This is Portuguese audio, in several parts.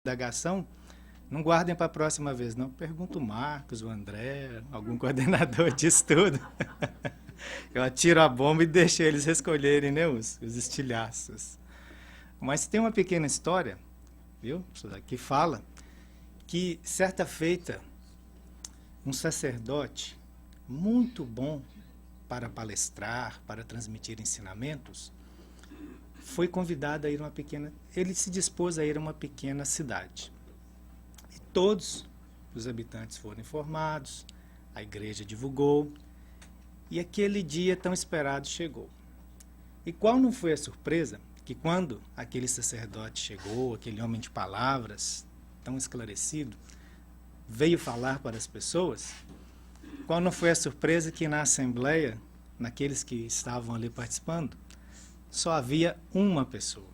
indagação, não guardem para a próxima vez, não. Pergunta o Marcos, o André, algum coordenador de estudo. Eu atiro a bomba e deixo eles escolherem, né, os estilhaços. Mas tem uma pequena história, viu, que fala que, certa feita, um sacerdote muito bom para palestrar, para transmitir ensinamentos, foi convidado a ir a uma pequena... Ele se dispôs a ir a uma pequena cidade. E todos os habitantes foram informados, a igreja divulgou, e aquele dia tão esperado chegou. E qual não foi a surpresa que quando aquele sacerdote chegou, aquele homem de palavras, tão esclarecido, veio falar para as pessoas, qual não foi a surpresa que na assembleia, naqueles que estavam ali participando, só havia uma pessoa.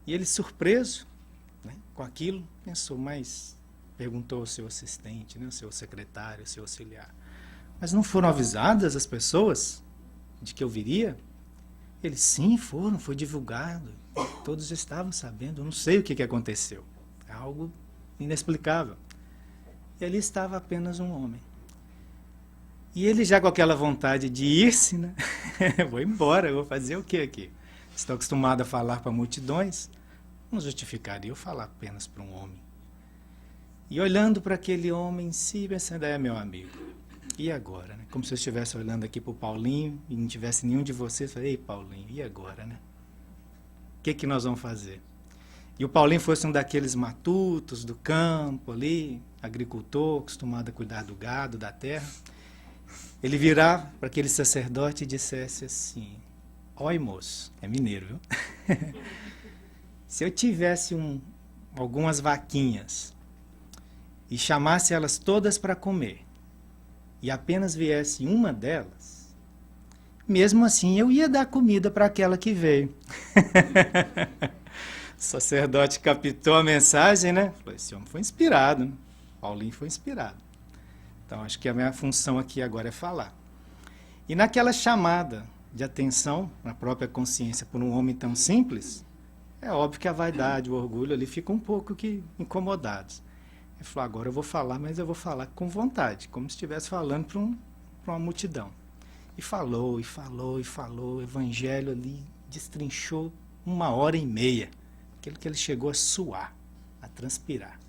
E ele, surpreso, né, com aquilo, pensou, mas perguntou ao seu assistente, né, ao seu secretário, ao seu auxiliar, mas não foram avisadas as pessoas de que eu viria? Eles, sim, foram, foi divulgado, todos estavam sabendo, eu não sei o que aconteceu, é algo inexplicável. E ali estava apenas um homem. E ele já com aquela vontade de ir-se, né? Vou embora, vou fazer o que aqui? Estou acostumado a falar para multidões, não justificaria eu falar apenas para um homem. E olhando para aquele homem em si, pensando, meu amigo, e agora? Né? Como se eu estivesse olhando aqui para o Paulinho e não tivesse nenhum de vocês, falei, ei Paulinho, e agora? Né? O que nós vamos fazer? E o Paulinho fosse um daqueles matutos do campo ali, agricultor, acostumado a cuidar do gado, da terra. Ele virava para aquele sacerdote e dissesse assim, oi moço, é mineiro, viu? Se eu tivesse algumas vaquinhas e chamasse elas todas para comer e apenas viesse uma delas, mesmo assim eu ia dar comida para aquela que veio. O sacerdote captou a mensagem, né? Falou, esse homem foi inspirado, né? Paulinho foi inspirado. Então, acho que a minha função aqui agora é falar. E naquela chamada de atenção, na própria consciência, por um homem tão simples, é óbvio que a vaidade, o orgulho ali ficam um pouco que incomodados. Ele falou, agora eu vou falar, mas eu vou falar com vontade, como se estivesse falando para uma multidão. E falou, e falou, e falou, o evangelho ali destrinchou 1h30, aquilo que ele chegou a suar, a transpirar.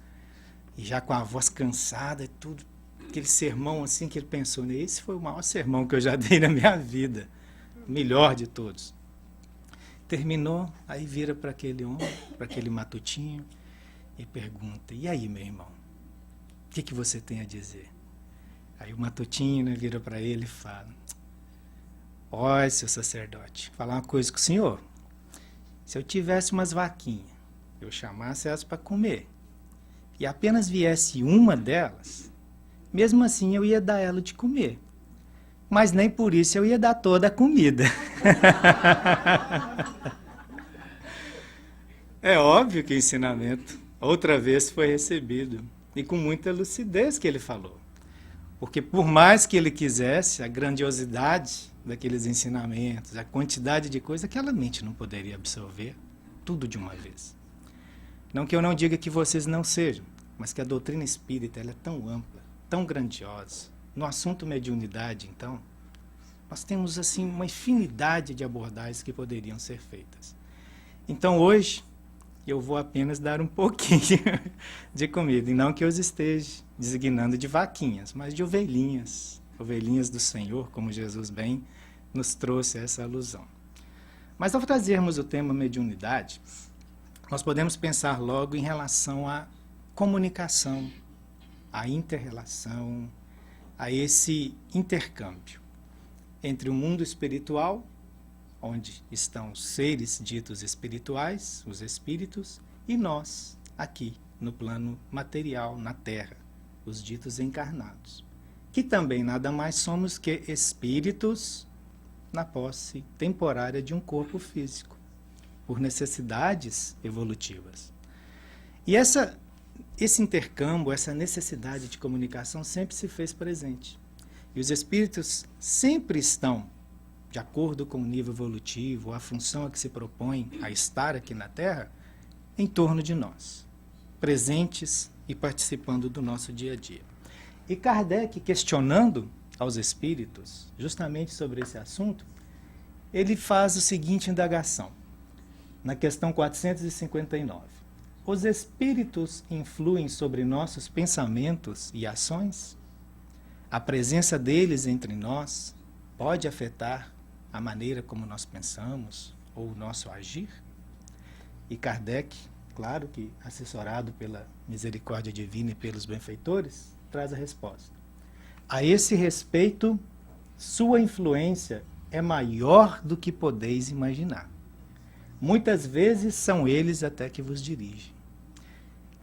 E já com a voz cansada e tudo, aquele sermão assim que ele pensou, esse foi o maior sermão que eu já dei na minha vida, o melhor de todos. Terminou, aí vira para aquele homem, para aquele matutinho, e pergunta, e aí, meu irmão, o que você tem a dizer? Aí o matutinho, né, vira para ele e fala, ó, seu sacerdote, falar uma coisa com o senhor, se eu tivesse umas vaquinhas, eu chamasse elas para comer, e apenas viesse uma delas, mesmo assim eu ia dar ela de comer. Mas nem por isso eu ia dar toda a comida. É óbvio que o ensinamento outra vez foi recebido. E com muita lucidez que ele falou. Porque por mais que ele quisesse, a grandiosidade daqueles ensinamentos, a quantidade de coisa, aquela mente não poderia absorver tudo de uma vez. Não que eu não diga que vocês não sejam, mas que a doutrina espírita ela é tão ampla, tão grandiosa. No assunto mediunidade, então, nós temos assim uma infinidade de abordagens que poderiam ser feitas. Então, hoje, eu vou apenas dar um pouquinho de comida, e não que eu esteja designando de vaquinhas, mas de ovelhinhas, ovelhinhas do Senhor, como Jesus bem nos trouxe essa alusão. Mas ao trazermos o tema mediunidade, nós podemos pensar logo em relação à comunicação, à inter-relação, a esse intercâmbio entre o mundo espiritual, onde estão os seres ditos espirituais, os espíritos, e nós, aqui, no plano material, na Terra, os ditos encarnados, que também nada mais somos que espíritos na posse temporária de um corpo físico, por necessidades evolutivas. E esse intercâmbio, essa necessidade de comunicação sempre se fez presente. E os espíritos sempre estão, de acordo com o nível evolutivo, a função a que se propõe a estar aqui na Terra, em torno de nós. presentes e participando do nosso dia a dia. E Kardec, questionando aos espíritos justamente sobre esse assunto, ele faz a seguinte indagação, na questão 459. Os espíritos influem sobre nossos pensamentos e ações? A presença deles entre nós pode afetar a maneira como nós pensamos ou o nosso agir? E Kardec, claro que assessorado pela misericórdia divina e pelos benfeitores, traz a resposta. A esse respeito, sua influência é maior do que podeis imaginar. Muitas vezes são eles até que vos dirigem.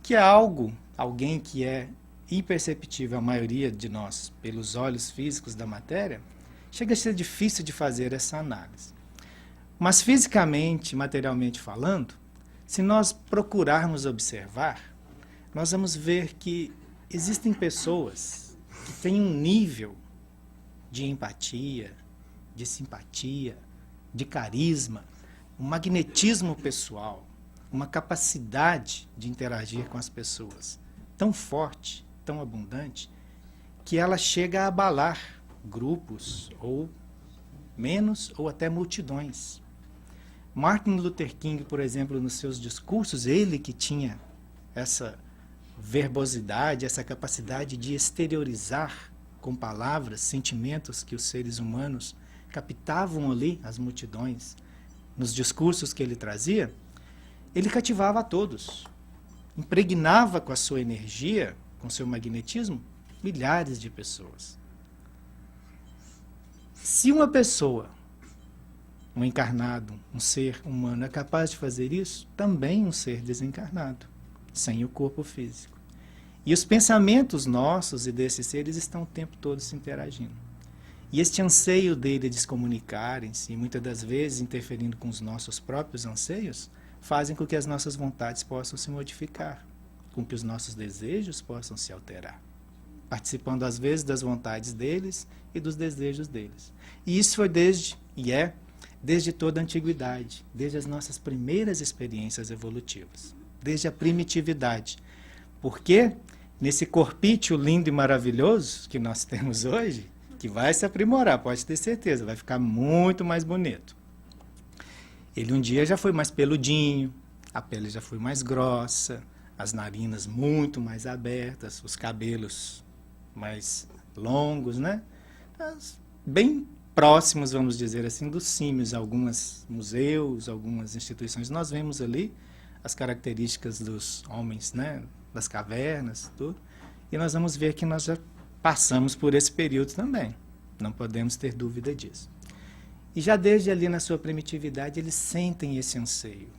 Que é alguém que é imperceptível à maioria de nós pelos olhos físicos da matéria, chega a ser difícil de fazer essa análise. Mas fisicamente, materialmente falando, se nós procurarmos observar, nós vamos ver que existem pessoas que têm um nível de empatia, de simpatia, de carisma, um magnetismo pessoal, uma capacidade de interagir com as pessoas tão forte, tão abundante, que ela chega a abalar grupos, ou menos, ou até multidões. Martin Luther King, por exemplo, nos seus discursos, ele que tinha essa verbosidade, essa capacidade de exteriorizar com palavras, sentimentos que os seres humanos captavam ali, as multidões, nos discursos que ele trazia, ele cativava a todos, impregnava com a sua energia, com seu magnetismo, milhares de pessoas. Se uma pessoa, um encarnado, um ser humano, é capaz de fazer isso, também um ser desencarnado, sem o corpo físico. E os pensamentos nossos e desses seres estão o tempo todo se interagindo. E este anseio dele de se comunicarem-se, muitas das vezes interferindo com os nossos próprios anseios, fazem com que as nossas vontades possam se modificar, com que os nossos desejos possam se alterar, participando às vezes das vontades deles e dos desejos deles. E isso foi desde toda a antiguidade, desde as nossas primeiras experiências evolutivas, desde a primitividade. Porque nesse corpício lindo e maravilhoso que nós temos hoje, que vai se aprimorar, pode ter certeza, vai ficar muito mais bonito. Ele um dia já foi mais peludinho, a pele já foi mais grossa, as narinas muito mais abertas, os cabelos mais longos, né? Bem próximos, vamos dizer assim, dos símios. Alguns museus, algumas instituições, nós vemos ali as características dos homens, né? Das cavernas, tudo. E nós vamos ver que nós já passamos por esse período também. Não podemos ter dúvida disso. E já desde ali na sua primitividade, eles sentem esse anseio,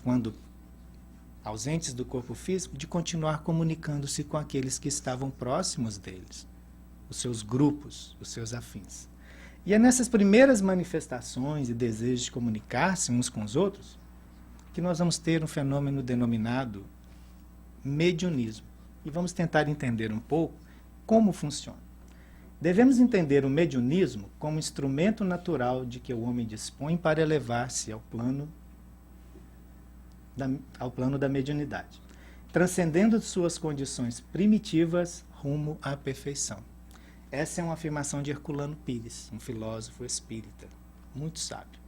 quando ausentes do corpo físico, de continuar comunicando-se com aqueles que estavam próximos deles, os seus grupos, os seus afins. E é nessas primeiras manifestações e desejos de comunicar-se uns com os outros que nós vamos ter um fenômeno denominado mediunismo. E vamos tentar entender um pouco como funciona. Devemos entender o mediunismo como instrumento natural de que o homem dispõe para elevar-se ao plano da mediunidade, transcendendo suas condições primitivas rumo à perfeição. Essa é uma afirmação de Herculano Pires, um filósofo espírita, muito sábio.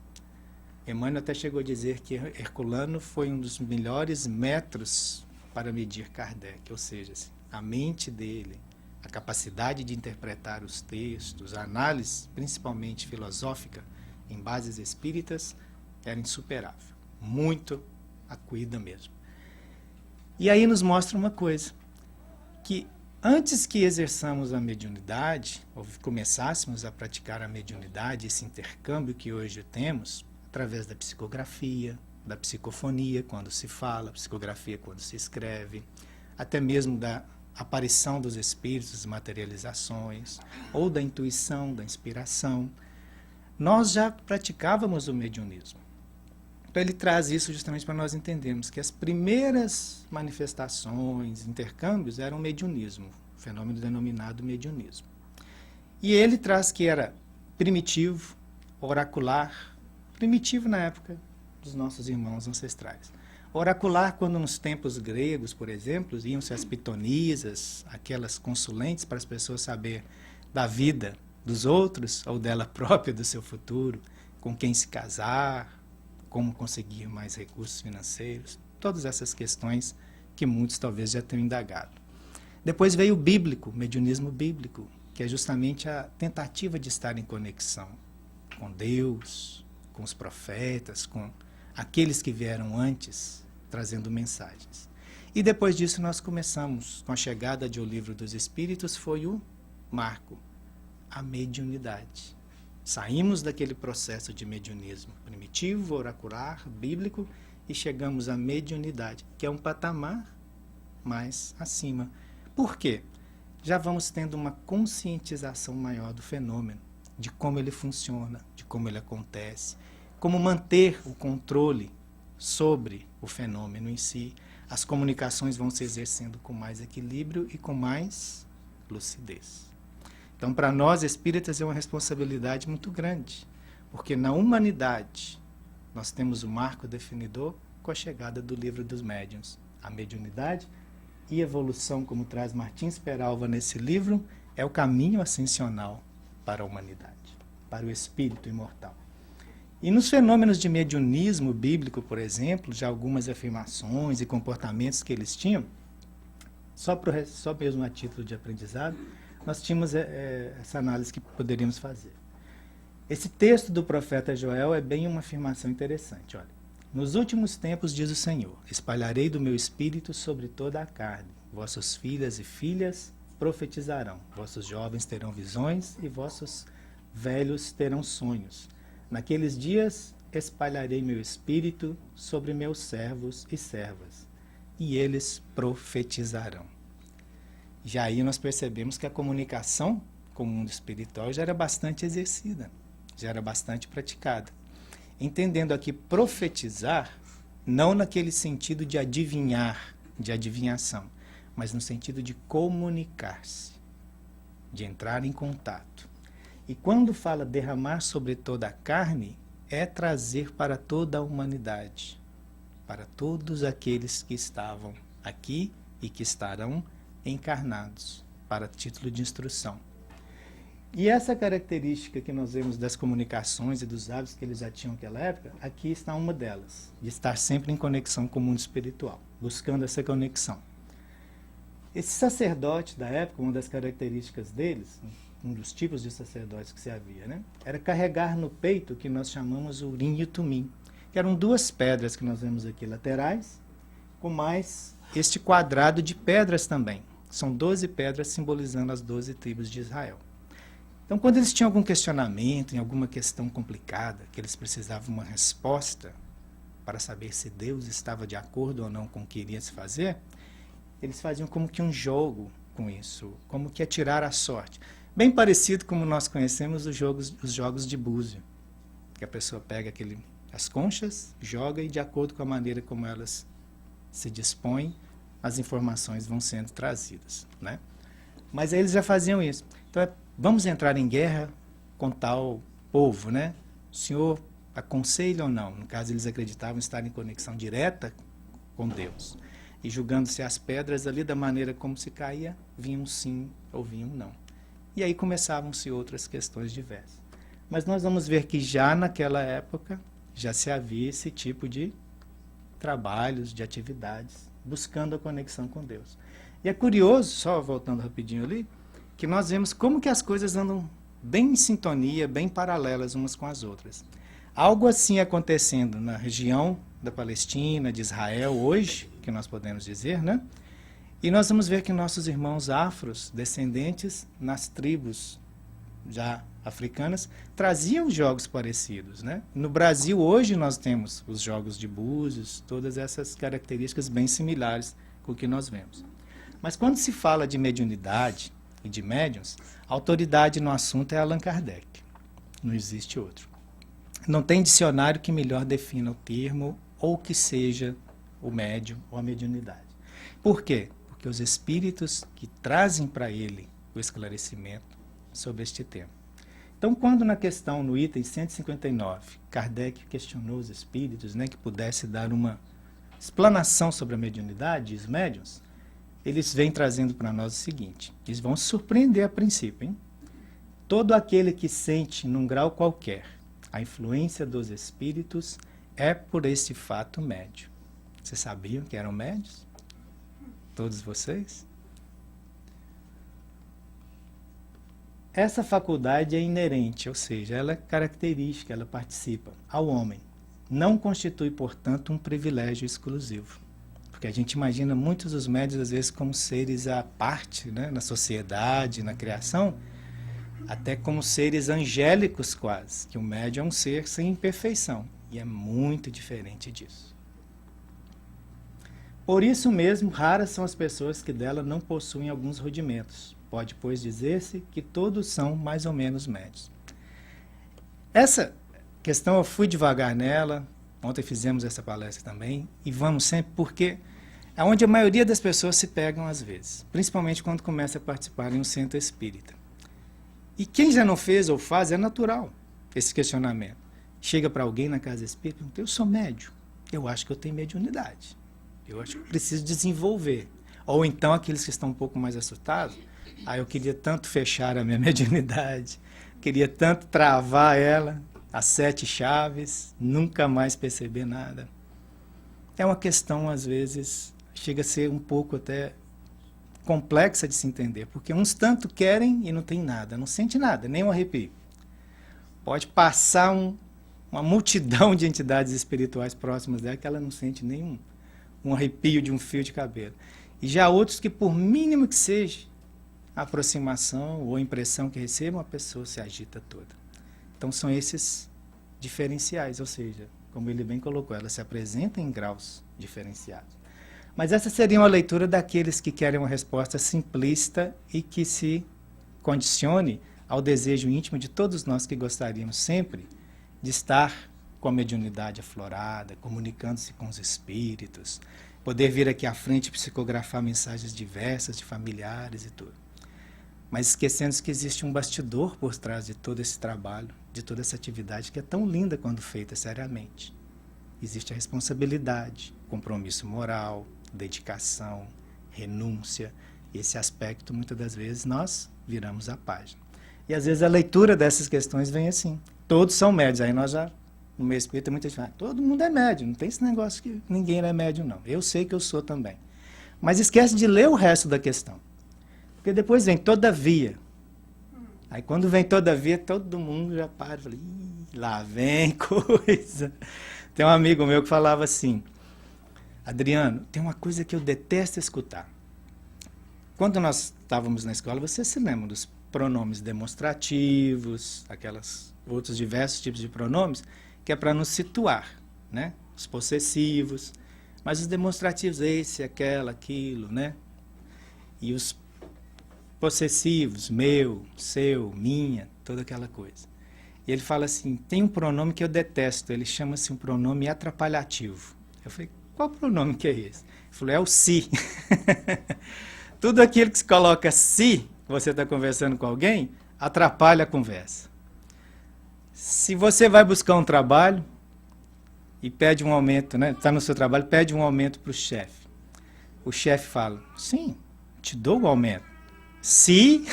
Emmanuel até chegou a dizer que Herculano foi um dos melhores metros para medir Kardec, ou seja, a mente dele, a capacidade de interpretar os textos, a análise, principalmente filosófica, em bases espíritas, era insuperável, muito acuída mesmo. E aí nos mostra uma coisa, que antes que exerçamos a mediunidade, ou começássemos a praticar a mediunidade, esse intercâmbio que hoje temos, através da psicografia, da psicofonia, quando se fala, psicografia quando se escreve, até mesmo da aparição dos espíritos, materializações, ou da intuição, da inspiração, nós já praticávamos o mediunismo. Então ele traz isso justamente para nós entendermos que as primeiras manifestações, intercâmbios, eram mediunismo, fenômeno denominado mediunismo. E ele traz que era primitivo, oracular, primitivo na época dos nossos irmãos ancestrais. Oracular, quando nos tempos gregos, por exemplo, iam-se as pitonisas, aquelas consulentes para as pessoas saber da vida dos outros ou dela própria, do seu futuro, com quem se casar, como conseguir mais recursos financeiros, todas essas questões que muitos talvez já tenham indagado. Depois veio o bíblico, o mediunismo bíblico, que é justamente a tentativa de estar em conexão com Deus, com os profetas, com aqueles que vieram antes, trazendo mensagens. E depois disso nós começamos, com a chegada de O Livro dos Espíritos, foi o marco, a mediunidade. Saímos daquele processo de mediunismo primitivo, oracular, bíblico, e chegamos à mediunidade, que é um patamar mais acima. Por quê? Já vamos tendo uma conscientização maior do fenômeno, de como ele funciona, de como ele acontece, como manter o controle sobre o fenômeno em si. As comunicações vão se exercendo com mais equilíbrio e com mais lucidez. Então, para nós espíritas é uma responsabilidade muito grande, porque na humanidade nós temos o marco definidor com a chegada do Livro dos Médiuns. A mediunidade e evolução, como traz Martins Peralva nesse livro, é o caminho ascensional para a humanidade, para o espírito imortal. E nos fenômenos de mediunismo bíblico, por exemplo, já algumas afirmações e comportamentos que eles tinham, só mesmo a título de aprendizado, nós tínhamos essa análise que poderíamos fazer. Esse texto do profeta Joel é bem uma afirmação interessante. Olha, nos últimos tempos, diz o Senhor, espalharei do meu espírito sobre toda a carne. Vossas filhas e filhas profetizarão. Vossos jovens terão visões e vossos velhos terão sonhos. Naqueles dias espalharei meu espírito sobre meus servos e servas, e eles profetizarão. Já aí nós percebemos que a comunicação com o mundo espiritual já era bastante exercida, já era bastante praticada. Entendendo aqui profetizar, não naquele sentido de adivinhar, de adivinhação, mas no sentido de comunicar-se, de entrar em contato. E quando fala derramar sobre toda a carne, é trazer para toda a humanidade, para todos aqueles que estavam aqui e que estarão encarnados, para título de instrução. E essa característica que nós vemos das comunicações e dos hábitos que eles já tinham naquela época, aqui está uma delas, de estar sempre em conexão com o mundo espiritual, buscando essa conexão. Esse sacerdote da época, uma das características deles, um dos tipos de sacerdotes que se havia, né, era carregar no peito o que nós chamamos o urim e o tumim, que eram duas pedras que nós vemos aqui laterais, com mais este quadrado de pedras também. São 12 pedras simbolizando as 12 tribos de Israel. Então, quando eles tinham algum questionamento em alguma questão complicada, que eles precisavam de uma resposta para saber se Deus estava de acordo ou não com o que iria se fazer, eles faziam como que um jogo com isso, como que atirar a sorte. Bem parecido como nós conhecemos os jogos de búzio, que a pessoa pega as conchas, joga e de acordo com a maneira como elas se dispõem, as informações vão sendo trazidas, né? Mas aí eles já faziam isso. Então, vamos entrar em guerra com tal povo, né? O senhor aconselha ou não? No caso, eles acreditavam estar em conexão direta com Deus. E julgando-se as pedras ali da maneira como se caía, vinham sim ou vinham não. E aí começavam-se outras questões diversas. Mas nós vamos ver que já naquela época, já se havia esse tipo de trabalhos, de atividades, buscando a conexão com Deus. E é curioso, só voltando rapidinho ali, que nós vemos como que as coisas andam bem em sintonia, bem paralelas umas com as outras. Algo assim acontecendo na região da Palestina, de Israel, hoje, que nós podemos dizer, né? E nós vamos ver que nossos irmãos afros, descendentes nas tribos já africanas, traziam jogos parecidos, né? No Brasil, hoje, nós temos os jogos de búzios, todas essas características bem similares com o que nós vemos. Mas quando se fala de mediunidade e de médiuns, a autoridade no assunto é Allan Kardec. Não existe outro. Não tem dicionário que melhor defina o termo ou que seja o médium ou a mediunidade. Por quê? Porque os espíritos que trazem para ele o esclarecimento sobre este tema. Então, quando no item 159, Kardec questionou os espíritos, né, que pudesse dar uma explanação sobre a mediunidade, os médiuns, eles vêm trazendo para nós o seguinte, eles vão surpreender a princípio, hein? Todo aquele que sente, num grau qualquer, a influência dos espíritos é por esse fato médio. Vocês sabiam que eram médios? Todos vocês? Essa faculdade é inerente, ou seja, ela é característica, ela participa ao homem. Não constitui, portanto, um privilégio exclusivo. Porque a gente imagina muitos dos médios, às vezes, como seres à parte, né, na sociedade, na criação, até como seres angélicos quase, que o médium é um ser sem imperfeição. E é muito diferente disso. Por isso mesmo, raras são as pessoas que dela não possuem alguns rudimentos. Pode, pois, dizer-se que todos são mais ou menos médios. Essa questão eu fui devagar nela, ontem fizemos essa palestra também, e vamos sempre, porque é onde a maioria das pessoas se pegam às vezes, principalmente quando começa a participar em um centro espírita. E quem já não fez ou faz, é natural esse questionamento. Chega para alguém na casa espírita e pergunta, eu sou médium, eu acho que eu tenho mediunidade, eu acho que eu preciso desenvolver. Ou então aqueles que estão um pouco mais assustados, eu queria tanto fechar a minha mediunidade, queria tanto travar ela, as 7 chaves, nunca mais perceber nada. É uma questão, às vezes, chega a ser um pouco até complexa de se entender, porque uns tanto querem e não tem nada, não sente nada, nem um arrepio. Pode passar uma multidão de entidades espirituais próximas dela que ela não sente nenhum um arrepio de um fio de cabelo. E já outros que, por mínimo que seja a aproximação ou a impressão que recebam, a pessoa se agita toda. Então são esses diferenciais, ou seja, como ele bem colocou, ela se apresenta em graus diferenciados. Mas essa seria uma leitura daqueles que querem uma resposta simplista e que se condicione ao desejo íntimo de todos nós que gostaríamos sempre de estar com a mediunidade aflorada, comunicando-se com os espíritos, poder vir aqui à frente e psicografar mensagens diversas de familiares e tudo. Mas esquecendo que existe um bastidor por trás de todo esse trabalho, de toda essa atividade que é tão linda quando feita seriamente. Existe a responsabilidade, compromisso moral, dedicação, renúncia. Esse aspecto, muitas das vezes, nós viramos a página. E às vezes a leitura dessas questões vem assim. Todos são médios. Aí nós já, no meio espírita, muita gente fala, todo mundo é médio. Não tem esse negócio que ninguém é médio, não. Eu sei que eu sou também. Mas esquece de ler o resto da questão. Porque depois vem todavia. Aí quando vem todavia, todo mundo já para e fala, lá vem coisa. Tem um amigo meu que falava assim, Adriano, tem uma coisa que eu detesto escutar. Quando nós estávamos na escola, você se lembra dos pronomes demonstrativos, aquelas outros diversos tipos de pronomes, que é para nos situar, né? Os possessivos, mas os demonstrativos, esse, aquela, aquilo, né? E os possessivos, meu, seu, minha, toda aquela coisa. E ele fala assim, tem um pronome que eu detesto, ele chama-se um pronome atrapalhativo. Eu falei, qual pronome que é esse? Ele falou, é o si. Tudo aquilo que se coloca si, você está conversando com alguém, atrapalha a conversa. Se você vai buscar um trabalho e pede um aumento, né? Está no seu trabalho, pede um aumento para o chefe. O chefe fala, sim, te dou o aumento. Se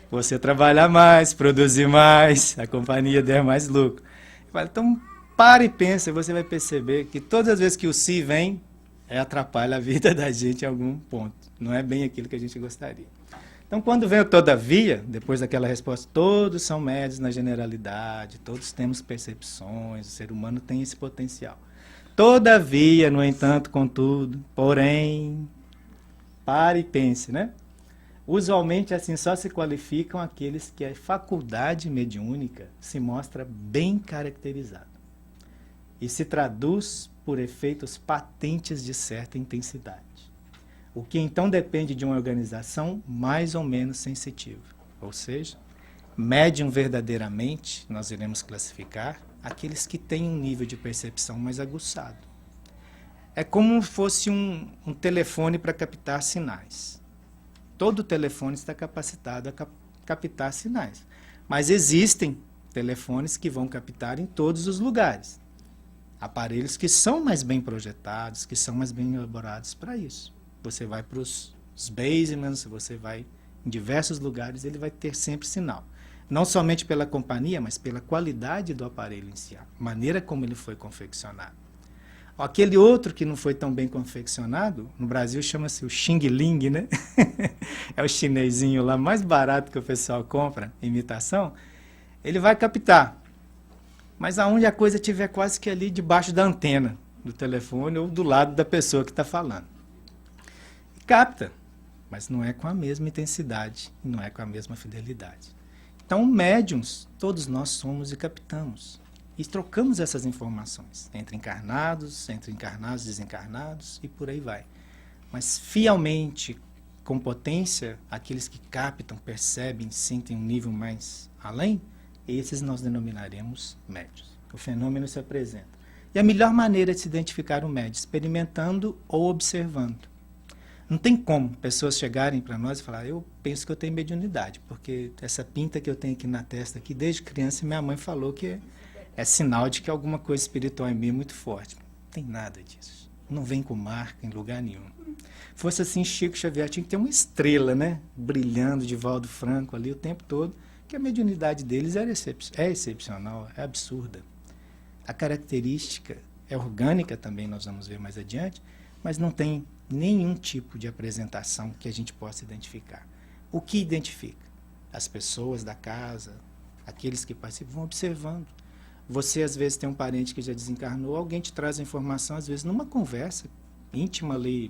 você trabalhar mais, produzir mais, a companhia der mais lucro. Fala, então, para e pensa, e você vai perceber que todas as vezes que o si vem, atrapalha a vida da gente em algum ponto. Não é bem aquilo que a gente gostaria. Então, quando vem o todavia, depois daquela resposta, todos são médios na generalidade, todos temos percepções, o ser humano tem esse potencial. Todavia, no entanto, contudo, porém, pare e pense, né? Usualmente, assim, só se qualificam aqueles que a faculdade mediúnica se mostra bem caracterizada e se traduz por efeitos patentes de certa intensidade. O que então depende de uma organização mais ou menos sensitiva. Ou seja, médium verdadeiramente, nós iremos classificar aqueles que têm um nível de percepção mais aguçado. É como se fosse um telefone para captar sinais. Todo telefone está capacitado a captar sinais. Mas existem telefones que vão captar em todos os lugares. Aparelhos que são mais bem projetados, que são mais bem elaborados para isso. Você vai para os basements, você vai em diversos lugares, ele vai ter sempre sinal. Não somente pela companhia, mas pela qualidade do aparelho em si, a maneira como ele foi confeccionado. Aquele outro que não foi tão bem confeccionado, no Brasil chama-se o Xing Ling, né? É o chinesinho lá mais barato que o pessoal compra, imitação. Ele vai captar, mas aonde a coisa estiver quase que ali debaixo da antena do telefone ou do lado da pessoa que está falando. E capta, mas não é com a mesma intensidade, não é com a mesma fidelidade. Então, médiums, todos nós somos e captamos. E trocamos essas informações entre encarnados e desencarnados e por aí vai. Mas fielmente, com potência, aqueles que captam, percebem, sentem um nível mais além, esses nós denominaremos médiuns. O fenômeno se apresenta. E a melhor maneira de se identificar o médium, experimentando ou observando. Não tem como pessoas chegarem para nós e falar, eu penso que eu tenho mediunidade, porque essa pinta que eu tenho aqui na testa, aqui, desde criança, minha mãe falou que é sinal de que alguma coisa espiritual em mim é muito forte. Não tem nada disso. Não vem com marca em lugar nenhum. Fosse assim, Chico Xavier tinha que ter uma estrela, né? Brilhando de Valdo Franco ali o tempo todo, que a mediunidade deles é excepcional, é absurda. A característica é orgânica também, nós vamos ver mais adiante, mas não tem nenhum tipo de apresentação que a gente possa identificar. O que identifica? As pessoas da casa, aqueles que participam, vão observando. Você, às vezes, tem um parente que já desencarnou, alguém te traz a informação, às vezes, numa conversa íntima ali,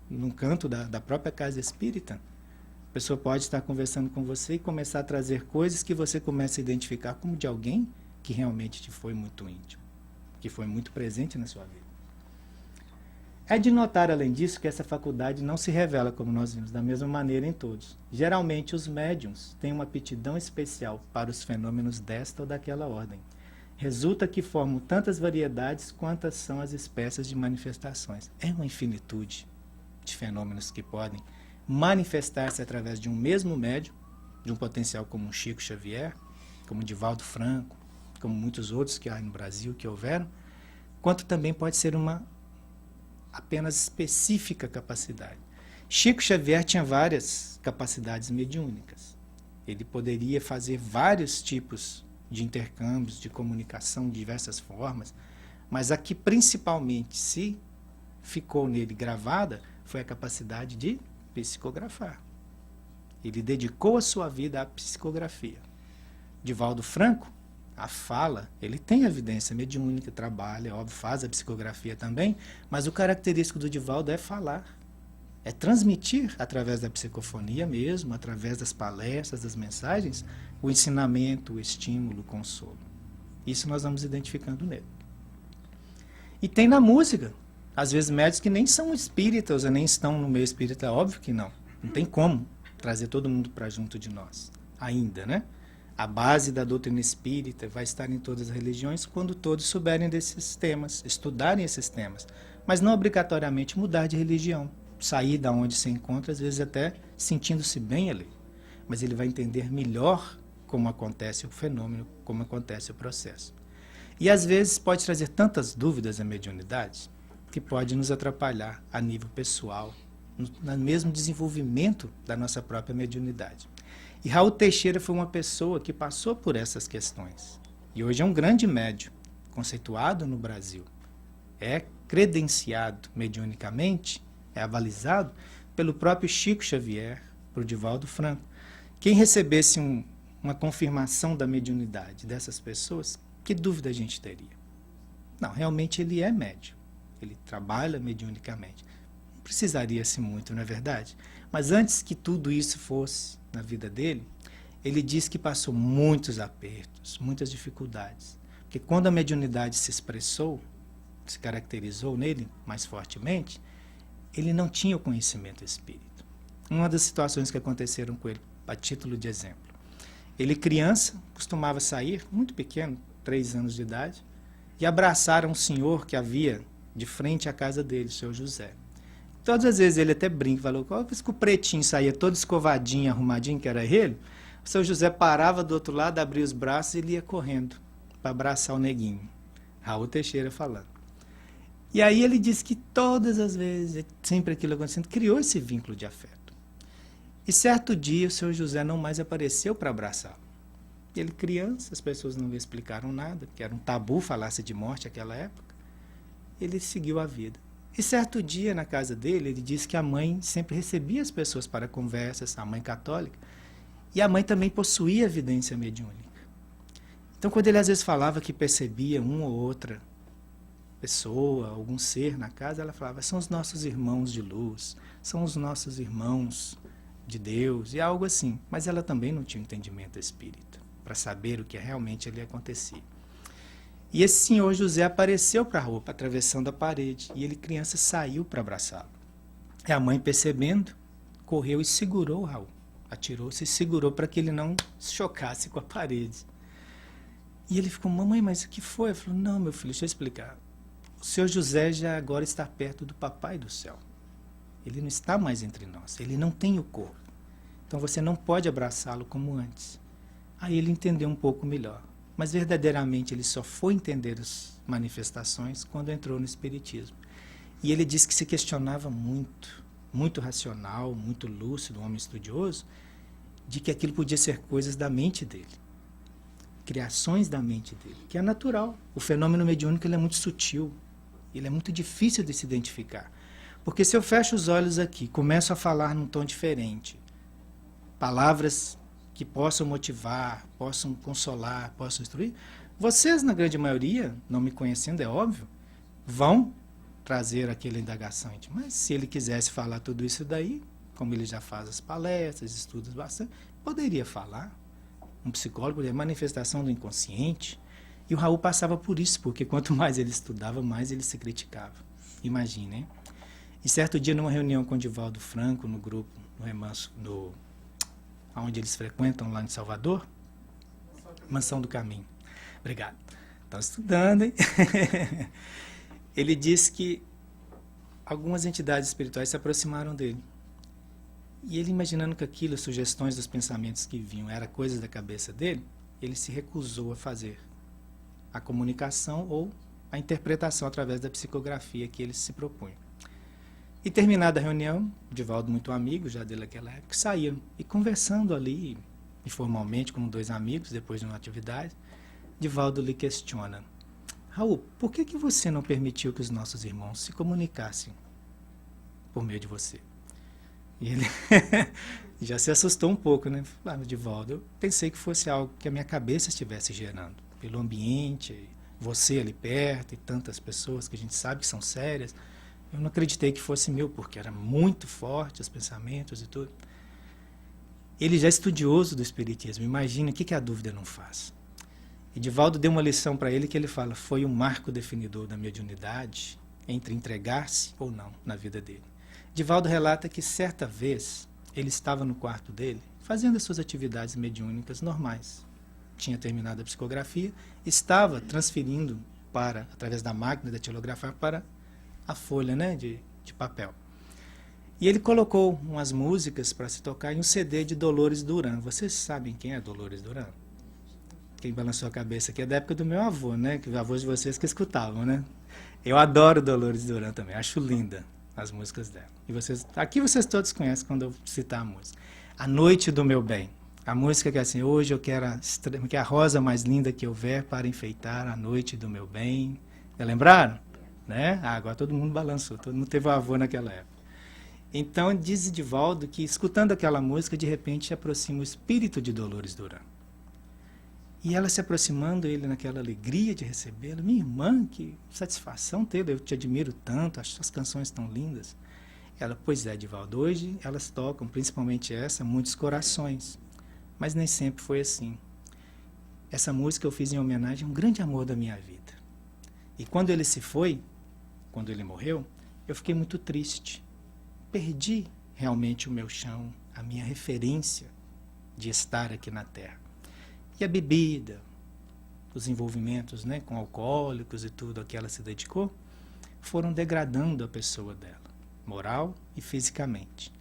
num canto da própria casa espírita. A pessoa pode estar conversando com você e começar a trazer coisas que você começa a identificar como de alguém que realmente te foi muito íntimo, que foi muito presente na sua vida. É de notar, além disso, que essa faculdade não se revela, como nós vimos, da mesma maneira em todos. Geralmente, os médiuns têm uma aptidão especial para os fenômenos desta ou daquela ordem. Resulta que formam tantas variedades quantas são as espécies de manifestações. É uma infinitude de fenômenos que podem manifestar-se através de um mesmo médium, de um potencial como um Chico Xavier, como Divaldo Franco, como muitos outros que há no Brasil, que houveram, quanto também pode ser uma apenas específica capacidade. Chico Xavier tinha várias capacidades mediúnicas. Ele poderia fazer vários tipos de intercâmbios, de comunicação, de diversas formas, mas a que principalmente se ficou nele gravada foi a capacidade de psicografar. Ele dedicou a sua vida à psicografia. Divaldo Franco, a fala, ele tem evidência mediúnica, trabalha, óbvio, faz a psicografia também, mas o característico do Divaldo é falar, é transmitir através da psicofonia mesmo, através das palestras, das mensagens, o ensinamento, o estímulo, o consolo. Isso nós vamos identificando nele. E tem na música, às vezes médios que nem são espíritas ou nem estão no meio espírita, óbvio que não. Não tem como trazer todo mundo para junto de nós, ainda, né? A base da doutrina espírita vai estar em todas as religiões quando todos souberem desses temas, estudarem esses temas, mas não obrigatoriamente mudar de religião, sair da onde se encontra, às vezes até sentindo-se bem ali, mas ele vai entender melhor como acontece o fenômeno, como acontece o processo. E às vezes pode trazer tantas dúvidas à mediunidade que pode nos atrapalhar a nível pessoal, no mesmo desenvolvimento da nossa própria mediunidade. E Raul Teixeira foi uma pessoa que passou por essas questões. E hoje é um grande médium, conceituado no Brasil. É credenciado mediunicamente, é avalizado pelo próprio Chico Xavier, por Divaldo Franco. Quem recebesse uma confirmação da mediunidade dessas pessoas, que dúvida a gente teria? Não, realmente ele é médium. Ele trabalha mediunicamente. Não precisaria-se muito, não é verdade? Mas antes que tudo isso fosse na vida dele, ele diz que passou muitos apertos, muitas dificuldades. Porque quando a mediunidade se expressou, se caracterizou nele mais fortemente, ele não tinha o conhecimento espírita. Uma das situações que aconteceram com ele, a título de exemplo, ele criança, costumava sair, muito pequeno, 3 anos de idade, e abraçar um senhor que havia de frente à casa dele, o seu José. Todas as vezes ele até brinca, falou, qual vez que o pretinho saía todo escovadinho, arrumadinho, que era ele, o seu José parava do outro lado, abria os braços e ele ia correndo para abraçar o neguinho. Raul Teixeira falando. E aí ele disse que todas as vezes, sempre aquilo acontecendo, criou esse vínculo de afeto. E certo dia o seu José não mais apareceu para abraçá-lo. Ele criança, as pessoas não lhe explicaram nada, que era um tabu falar-se de morte naquela época. Ele seguiu a vida. E certo dia, na casa dele, ele disse que a mãe sempre recebia as pessoas para conversas, a mãe católica, e a mãe também possuía evidência mediúnica. Então, quando ele às vezes falava que percebia uma ou outra pessoa, algum ser na casa, ela falava, são os nossos irmãos de luz, são os nossos irmãos de Deus, e algo assim. Mas ela também não tinha entendimento espírita, para saber o que realmente ali acontecia. E esse senhor José apareceu para a roupa, atravessando a parede, e ele, criança, saiu para abraçá-lo. E a mãe, percebendo, correu e segurou o Raul. Atirou-se e segurou para que ele não se chocasse com a parede. E ele ficou, mamãe, mas o que foi? Ela falou, não, meu filho, deixa eu explicar. O senhor José já agora está perto do papai do céu. Ele não está mais entre nós, ele não tem o corpo. Então você não pode abraçá-lo como antes. Aí ele entendeu um pouco melhor. Mas verdadeiramente ele só foi entender as manifestações quando entrou no Espiritismo. E ele disse que se questionava muito, muito racional, muito lúcido, um homem estudioso, de que aquilo podia ser coisas da mente dele, criações da mente dele, que é natural. O fenômeno mediúnico ele é muito sutil, ele é muito difícil de se identificar. Porque se eu fecho os olhos aqui, começo a falar num tom diferente, palavras que possam motivar, possam consolar, possam instruir, vocês, na grande maioria, não me conhecendo, é óbvio, vão trazer aquela indagação íntima. Mas se ele quisesse falar tudo isso daí, como ele já faz as palestras, estudos bastante, poderia falar. Um psicólogo é manifestação do inconsciente. E o Raul passava por isso, porque quanto mais ele estudava, mais ele se criticava. Imaginem. E certo dia, numa reunião com o Divaldo Franco, no grupo, no Remanso, onde eles frequentam lá em Salvador, Mansão do Caminho. Obrigado. Estão estudando, hein? Ele disse que algumas entidades espirituais se aproximaram dele. E ele, imaginando que aquilo, as sugestões dos pensamentos que vinham, era coisas da cabeça dele, ele se recusou a fazer a comunicação ou a interpretação através da psicografia que ele se propunha. E terminada a reunião, Divaldo, muito amigo já dele naquela época, saíram. E conversando ali, informalmente, como dois amigos, depois de uma atividade, Divaldo lhe questiona, Raul, por que você não permitiu que os nossos irmãos se comunicassem por meio de você? E ele já se assustou um pouco, né? Falando, Divaldo, eu pensei que fosse algo que a minha cabeça estivesse gerando, pelo ambiente, você ali perto e tantas pessoas que a gente sabe que são sérias. Eu não acreditei que fosse meu, porque era muito forte os pensamentos e tudo. Ele já é estudioso do Espiritismo, imagina o que a dúvida não faz. E Divaldo deu uma lição para ele que ele fala, foi um marco definidor da mediunidade entre entregar-se ou não na vida dele. Divaldo relata que certa vez ele estava no quarto dele, fazendo as suas atividades mediúnicas normais. Tinha terminado a psicografia, estava transferindo através da máquina da datilografar para a folha, né, de papel. E ele colocou umas músicas para se tocar em um CD de Dolores Duran. Vocês sabem quem é Dolores Duran? Quem balançou a cabeça aqui é da época do meu avô, né? Que os avós de vocês que escutavam, né? Eu adoro Dolores Duran também, acho linda as músicas dela. E aqui vocês todos conhecem quando eu citar a música. A Noite do Meu Bem. A música que é assim, hoje eu quero a rosa mais linda que houver para enfeitar a noite do meu bem. Já lembraram? Né? Agora todo mundo balançou, todo mundo teve um avô naquela época. Então diz Divaldo que escutando aquela música, de repente se aproxima o espírito de Dolores Duran. E ela se aproximando, ele naquela alegria de recebê-la, minha irmã, que satisfação tê-la, eu te admiro tanto, acho as canções tão lindas. Ela, pois é, Divaldo, hoje elas tocam, principalmente essa, muitos corações, mas nem sempre foi assim. Essa música eu fiz em homenagem a um grande amor da minha vida. E quando ele se foi, quando ele morreu, eu fiquei muito triste. Perdi realmente o meu chão, a minha referência de estar aqui na Terra. E a bebida, os envolvimentos, né, com alcoólicos e tudo a que ela se dedicou, foram degradando a pessoa dela, moral e fisicamente.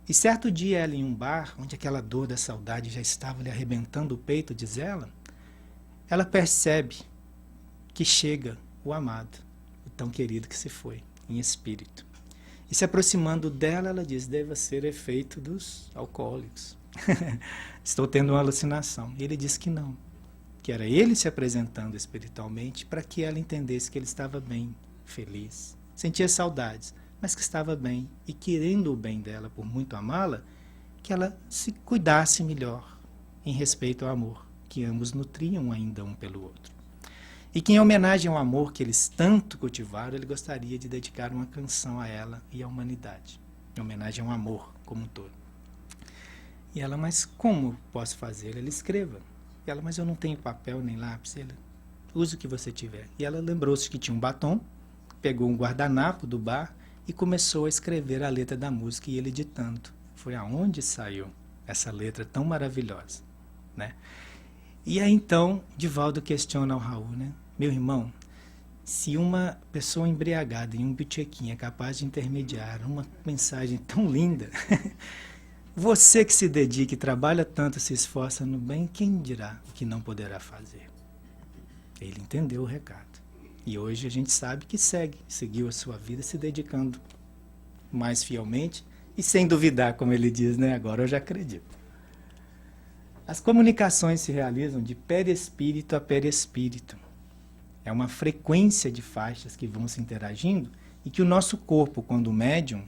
E certo dia ela em um bar, onde aquela dor da saudade já estava lhe arrebentando o peito, diz ela percebe que chega o amado, o tão querido que se foi, em espírito. E se aproximando dela, ela diz, deve ser efeito dos alcoólicos. Estou tendo uma alucinação. E ele diz que não, que era ele se apresentando espiritualmente para que ela entendesse que ele estava bem, feliz, sentia saudades, mas que estava bem e querendo o bem dela por muito amá-la, que ela se cuidasse melhor em respeito ao amor que ambos nutriam ainda um pelo outro. E que em homenagem ao amor que eles tanto cultivaram, ele gostaria de dedicar uma canção a ela e à humanidade, em homenagem ao amor como um todo. E ela, mas como posso fazer? Ele escreva. E ela, mas eu não tenho papel nem lápis. Ele, use o que você tiver. E ela lembrou-se que tinha um batom, pegou um guardanapo do bar e começou a escrever a letra da música e ele ditando. Foi aonde saiu essa letra tão maravilhosa, né? E aí então, Divaldo questiona ao Raul, né? Meu irmão, se uma pessoa embriagada em um botequim é capaz de intermediar uma mensagem tão linda, você que se dedica e trabalha tanto, se esforça no bem, quem dirá o que não poderá fazer? Ele entendeu o recado. E hoje a gente sabe que seguiu a sua vida se dedicando mais fielmente e sem duvidar, como ele diz, né? Agora eu já acredito. As comunicações se realizam de perispírito a perispírito. É uma frequência de faixas que vão se interagindo e que o nosso corpo, quando o médium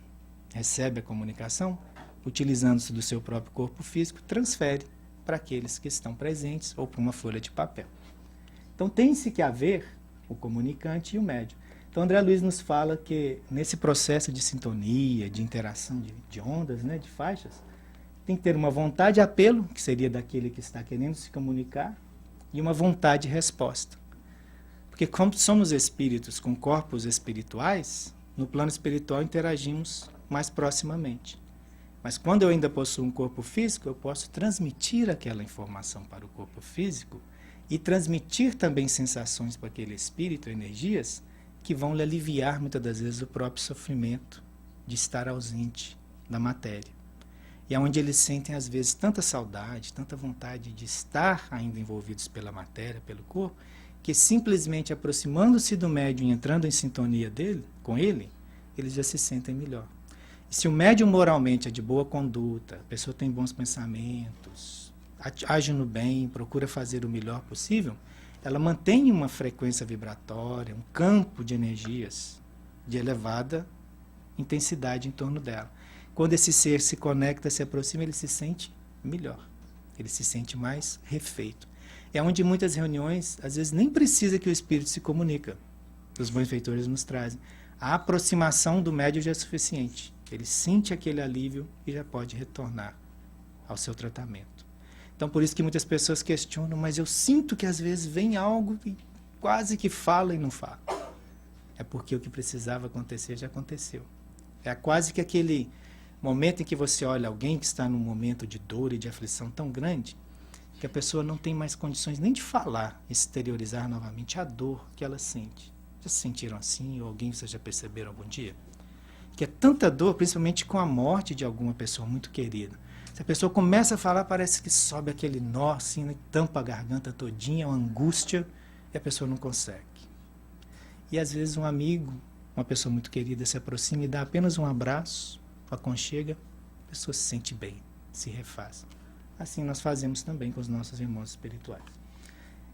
recebe a comunicação, utilizando-se do seu próprio corpo físico, transfere para aqueles que estão presentes ou para uma folha de papel. Então tem-se que haver o comunicante e o médium. Então André Luiz nos fala que nesse processo de sintonia, de interação de ondas, né, de faixas, tem que ter uma vontade de apelo, que seria daquele que está querendo se comunicar, e uma vontade de resposta. Porque como somos espíritos com corpos espirituais, no plano espiritual interagimos mais proximamente. Mas quando eu ainda possuo um corpo físico, eu posso transmitir aquela informação para o corpo físico e transmitir também sensações para aquele espírito, energias, que vão lhe aliviar muitas das vezes o próprio sofrimento de estar ausente da matéria. E é onde eles sentem, às vezes, tanta saudade, tanta vontade de estar ainda envolvidos pela matéria, pelo corpo, que simplesmente aproximando-se do médium e entrando em sintonia com ele, eles já se sentem melhor. E se o médium moralmente é de boa conduta, a pessoa tem bons pensamentos, age no bem, procura fazer o melhor possível, ela mantém uma frequência vibratória, um campo de energias de elevada intensidade em torno dela. Quando esse ser se conecta, se aproxima, ele se sente melhor. Ele se sente mais refeito. É onde muitas reuniões, às vezes, nem precisa que o espírito se comunica. Os benfeitores nos trazem. A aproximação do médium já é suficiente. Ele sente aquele alívio e já pode retornar ao seu tratamento. Então, por isso que muitas pessoas questionam, mas eu sinto que às vezes vem algo e quase que fala e não fala. É porque o que precisava acontecer já aconteceu. É quase que aquele momento em que você olha alguém que está num momento de dor e de aflição tão grande, que a pessoa não tem mais condições nem de falar, exteriorizar novamente a dor que ela sente. Já se sentiram assim? Ou alguém vocês já perceberam algum dia? Que é tanta dor, principalmente com a morte de alguma pessoa muito querida. Se a pessoa começa a falar, parece que sobe aquele nó, assim, né, tampa a garganta todinha, uma angústia, e a pessoa não consegue. E às vezes um amigo, uma pessoa muito querida, se aproxima e dá apenas um abraço, aconchega, a pessoa se sente bem, se refaz. Assim nós fazemos também com os nossos irmãos espirituais.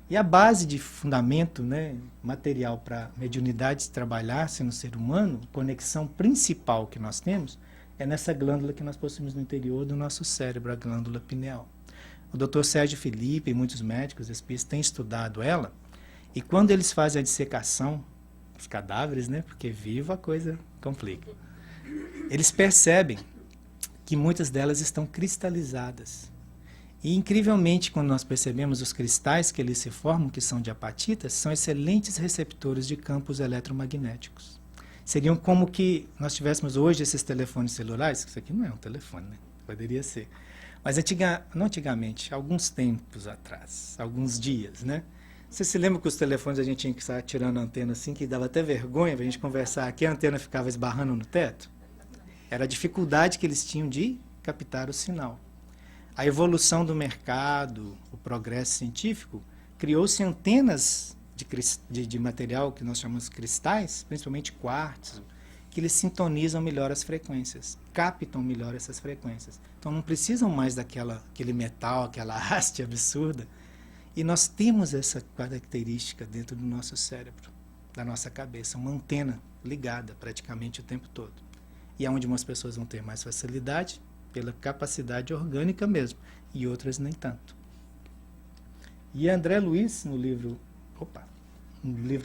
E a base de fundamento, né, material para a mediunidade trabalhar-se no ser humano, conexão principal que nós temos, é nessa glândula que nós possuímos no interior do nosso cérebro, a glândula pineal. O Dr. Sérgio Felipe e muitos médicos espíritas têm estudado ela, e quando eles fazem a dissecação dos cadáveres, né, porque vivo a coisa complica, eles percebem que muitas delas estão cristalizadas. E, incrivelmente, quando nós percebemos os cristais que eles se formam, que são de apatitas, são excelentes receptores de campos eletromagnéticos. Seriam como que nós tivéssemos hoje esses telefones celulares, isso aqui não é um telefone, né? Poderia ser. Mas não antigamente, alguns tempos atrás, alguns dias, né? Você se lembra que os telefones a gente tinha que estar tirando a antena assim, que dava até vergonha para a gente conversar aqui, a antena ficava esbarrando no teto? Era a dificuldade que eles tinham de captar o sinal. A evolução do mercado, o progresso científico, criou-se antenas de material que nós chamamos de cristais, principalmente quartzo, que eles sintonizam melhor as frequências, captam melhor essas frequências. Então não precisam mais daquele metal, aquela haste absurda. E nós temos essa característica dentro do nosso cérebro, da nossa cabeça, uma antena ligada praticamente o tempo todo. E é onde umas pessoas vão ter mais facilidade, pela capacidade orgânica mesmo, e outras nem tanto. E André Luiz, no livro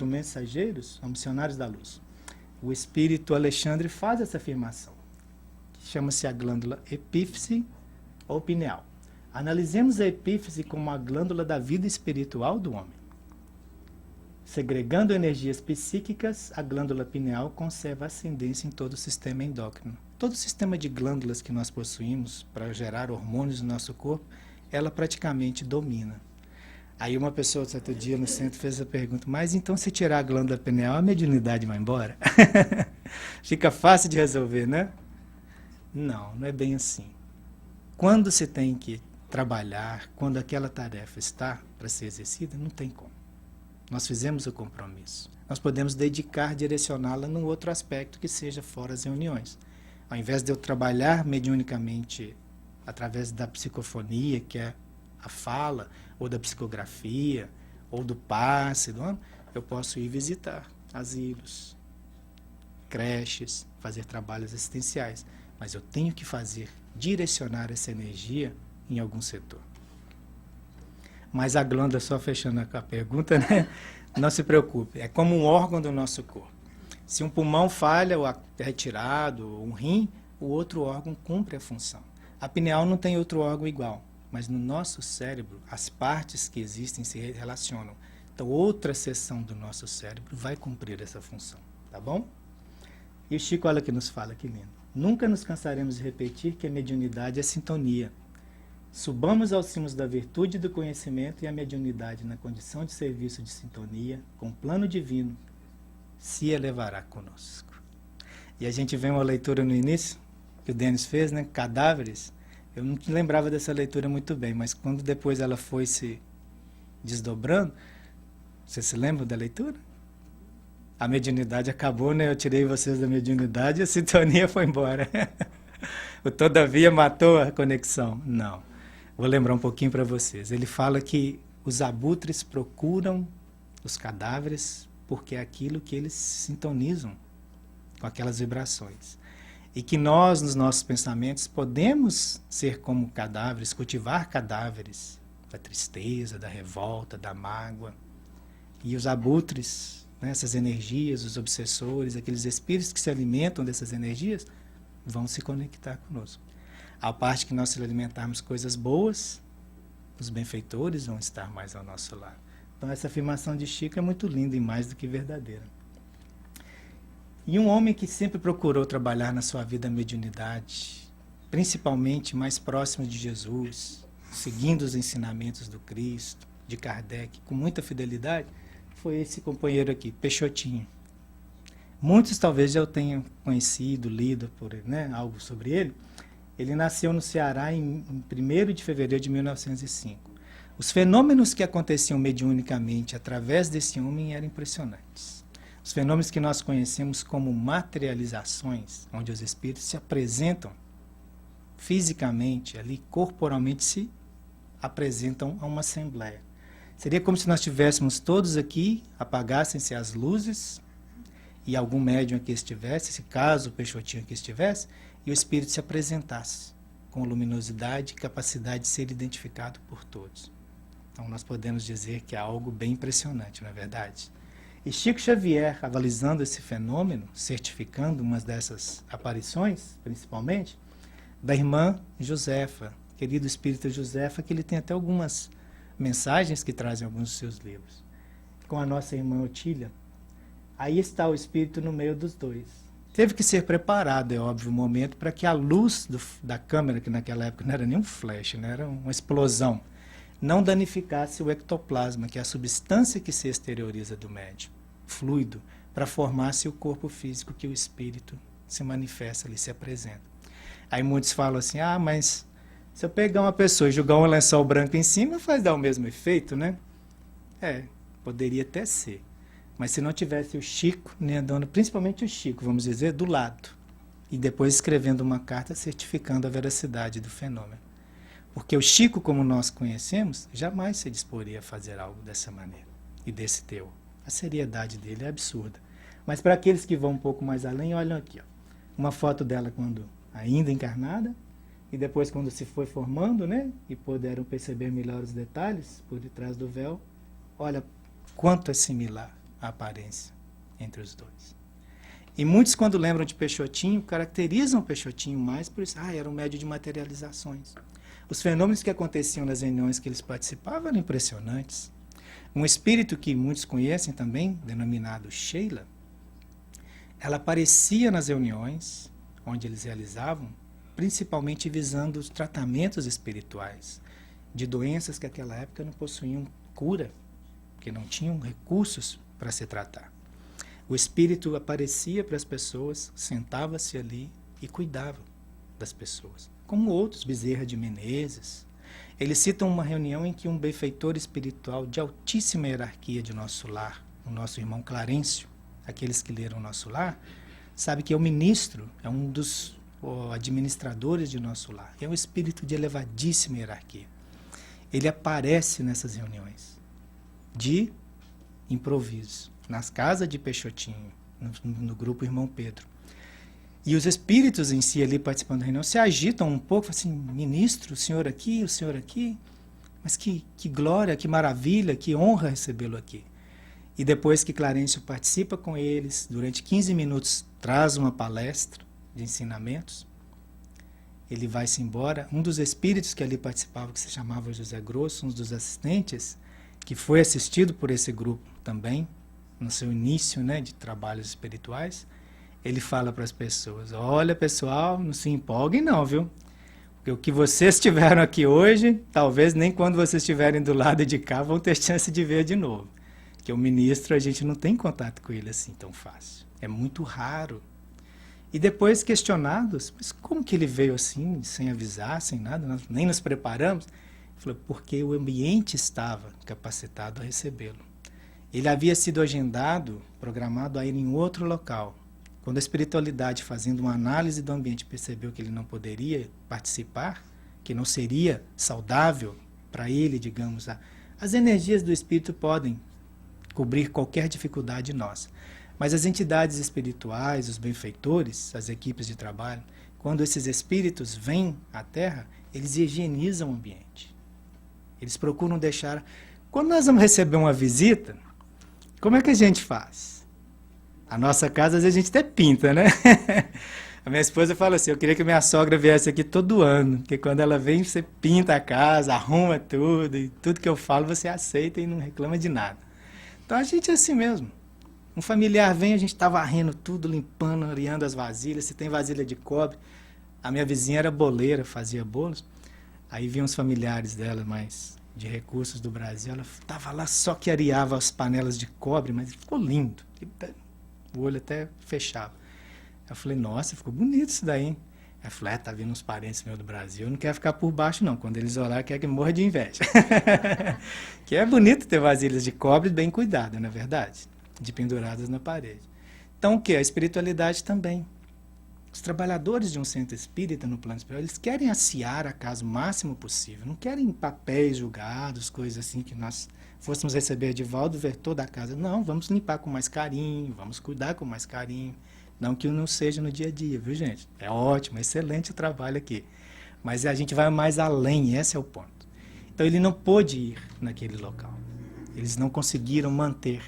Mensageiros, Missionários da Luz, o espírito Alexandre faz essa afirmação, que chama-se a glândula epífise ou pineal. Analisemos a epífise como a glândula da vida espiritual do homem. Segregando energias psíquicas, a glândula pineal conserva ascendência em todo o sistema endócrino. Todo o sistema de glândulas que nós possuímos para gerar hormônios no nosso corpo, ela praticamente domina. Aí uma pessoa, certo dia no centro, fez a pergunta, mas então se tirar a glândula pineal, a mediunidade vai embora? Fica fácil de resolver, né? Não, não é bem assim. Quando se tem que trabalhar, quando aquela tarefa está para ser exercida, não tem como. Nós fizemos o compromisso. Nós podemos dedicar, direcioná-la num outro aspecto que seja fora as reuniões. Ao invés de eu trabalhar mediunicamente através da psicofonia, que é a fala, ou da psicografia, ou do passe, eu posso ir visitar asilos, creches, fazer trabalhos assistenciais. Mas eu tenho que direcionar essa energia em algum setor. Mas a glândula, só fechando a pergunta, né? Não se preocupe, é como um órgão do nosso corpo. Se um pulmão falha ou é retirado, ou um rim, o outro órgão cumpre a função. A pineal não tem outro órgão igual, mas no nosso cérebro, as partes que existem se relacionam. Então, outra seção do nosso cérebro vai cumprir essa função, tá bom? E o Chico, olha que nos fala, que lindo. Nunca nos cansaremos de repetir que a mediunidade é sintonia. Subamos aos cimos da virtude e do conhecimento e a mediunidade na condição de serviço de sintonia, com o plano divino, se elevará conosco. E a gente vê uma leitura no início, que o Denis fez, né? Cadáveres. Eu não lembrava dessa leitura muito bem, mas quando depois ela foi se desdobrando, você se lembra da leitura? A mediunidade acabou, né? Eu tirei vocês da mediunidade e a sintonia foi embora. O todavia matou a conexão. Não. Vou lembrar um pouquinho para vocês. Ele fala que os abutres procuram os cadáveres porque é aquilo que eles sintonizam com aquelas vibrações. E que nós, nos nossos pensamentos, podemos ser como cadáveres, cultivar cadáveres da tristeza, da revolta, da mágoa. E os abutres, né, essas energias, os obsessores, aqueles espíritos que se alimentam dessas energias, vão se conectar conosco. A parte que nós se alimentarmos coisas boas, os benfeitores vão estar mais ao nosso lado. Então essa afirmação de Chico é muito linda e mais do que verdadeira. E um homem que sempre procurou trabalhar na sua vida a mediunidade, principalmente mais próximo de Jesus, seguindo os ensinamentos do Cristo, de Kardec, com muita fidelidade, foi esse companheiro aqui, Peixotinho. Muitos talvez já o tenham conhecido, lido por ele, né, algo sobre ele. Ele nasceu no Ceará em 1º de fevereiro de 1905. Os fenômenos que aconteciam mediunicamente através desse homem eram impressionantes. Os fenômenos que nós conhecemos como materializações, onde os espíritos se apresentam fisicamente, ali corporalmente se apresentam a uma assembleia. Seria como se nós estivéssemos todos aqui, apagassem-se as luzes, e algum médium aqui estivesse, se caso o Peixotinho aqui estivesse, e o espírito se apresentasse com luminosidade e capacidade de ser identificado por todos. Então nós podemos dizer que é algo bem impressionante, não é verdade? E Chico Xavier, avalizando esse fenômeno, certificando uma dessas aparições, principalmente, da irmã Josefa, querido espírita Josefa, que ele tem até algumas mensagens que trazem alguns dos seus livros, com a nossa irmã Otília. Aí está o espírito no meio dos dois. Teve que ser preparado, é óbvio, um momento para que a luz da câmera, que naquela época não era nem um flash, né, era uma explosão, não danificasse o ectoplasma, que é a substância que se exterioriza do médium, fluido, para formar-se o corpo físico que o espírito se manifesta ali, se apresenta. Aí muitos falam assim, mas se eu pegar uma pessoa e jogar um lençol branco em cima, faz dar o mesmo efeito, né? Poderia até ser. Mas se não tivesse o Chico, nem a dona, principalmente o Chico, vamos dizer, do lado, e depois escrevendo uma carta certificando a veracidade do fenômeno. Porque o Chico, como nós conhecemos, jamais se disporia a fazer algo dessa maneira e desse teor. A seriedade dele é absurda. Mas para aqueles que vão um pouco mais além, olham aqui, ó, uma foto dela quando ainda encarnada, e depois quando se foi formando, né, e puderam perceber melhor os detalhes por detrás do véu. Olha quanto é similar a aparência entre os dois. E muitos, quando lembram de Peixotinho, caracterizam Peixotinho mais por isso. Era um médio de materializações. Os fenômenos que aconteciam nas reuniões que eles participavam eram impressionantes. Um espírito que muitos conhecem também, denominado Sheila, ela aparecia nas reuniões onde eles realizavam, principalmente visando os tratamentos espirituais de doenças que naquela época não possuíam cura, que não tinham recursos para se tratar. O espírito aparecia para as pessoas, sentava-se ali e cuidava das pessoas. Como outros, Bezerra de Menezes. Eles citam uma reunião em que um benfeitor espiritual de altíssima hierarquia de nosso lar, o nosso irmão Clarencio, aqueles que leram Nosso Lar, sabe que é o ministro, é um dos administradores de Nosso Lar, é um espírito de elevadíssima hierarquia. Ele aparece nessas reuniões de improviso, nas casas de Peixotinho, no grupo Irmão Pedro. E os espíritos em si ali participando da reunião se agitam um pouco, assim, ministro, o senhor aqui, mas que glória, que maravilha, que honra recebê-lo aqui. E depois que Clarencio participa com eles, durante 15 minutos traz uma palestra de ensinamentos, ele vai-se embora. Um dos espíritos que ali participava, que se chamava José Grosso, um dos assistentes, que foi assistido por esse grupo também, no seu início, né, de trabalhos espirituais, ele fala para as pessoas: olha, pessoal, não se empolguem não, viu? Porque o que vocês tiveram aqui hoje, talvez nem quando vocês estiverem do lado de cá vão ter chance de ver de novo. Porque o ministro, a gente não tem contato com ele assim tão fácil. É muito raro. E depois questionados, mas como que ele veio assim, sem avisar, sem nada, nós nem nos preparamos? Ele falou: porque o ambiente estava capacitado a recebê-lo. Ele havia sido agendado, programado a ir em outro local. Quando a espiritualidade, fazendo uma análise do ambiente, percebeu que ele não poderia participar, que não seria saudável para ele, digamos, as energias do espírito podem cobrir qualquer dificuldade nossa. Mas as entidades espirituais, os benfeitores, as equipes de trabalho, quando esses espíritos vêm à Terra, eles higienizam o ambiente. Eles procuram deixar... Quando nós vamos receber uma visita, como é que a gente faz? A nossa casa, às vezes, a gente até pinta, né? A minha esposa fala assim: eu queria que minha sogra viesse aqui todo ano, porque quando ela vem, você pinta a casa, arruma tudo, e tudo que eu falo você aceita e não reclama de nada. Então a gente é assim mesmo. Um familiar vem, a gente está varrendo tudo, limpando, areando as vasilhas. Se tem vasilha de cobre, a minha vizinha era boleira, fazia bolos. Aí vinham os familiares dela, mais de recursos do Brasil. Ela estava lá só que areava as panelas de cobre, mas ficou lindo. O olho até fechava. Eu falei: nossa, ficou bonito isso daí, hein? Ela falou: tá vindo uns parentes meus do Brasil, eu não quero ficar por baixo não, quando eles olharem, quer que morra de inveja. Que é bonito ter vasilhas de cobre bem cuidadas, não é verdade? De penduradas na parede. Então o que? A espiritualidade também. Os trabalhadores de um centro espírita no plano espiritual, eles querem assear a casa o máximo possível, não querem papéis julgados, coisas assim que nós fôssemos receber de Valdo, ver toda a casa. Não, vamos limpar com mais carinho, vamos cuidar com mais carinho. Não que não seja no dia a dia, viu, gente? É ótimo, é excelente o trabalho aqui. Mas a gente vai mais além, esse é o ponto. Então ele não pôde ir naquele local. Eles não conseguiram manter.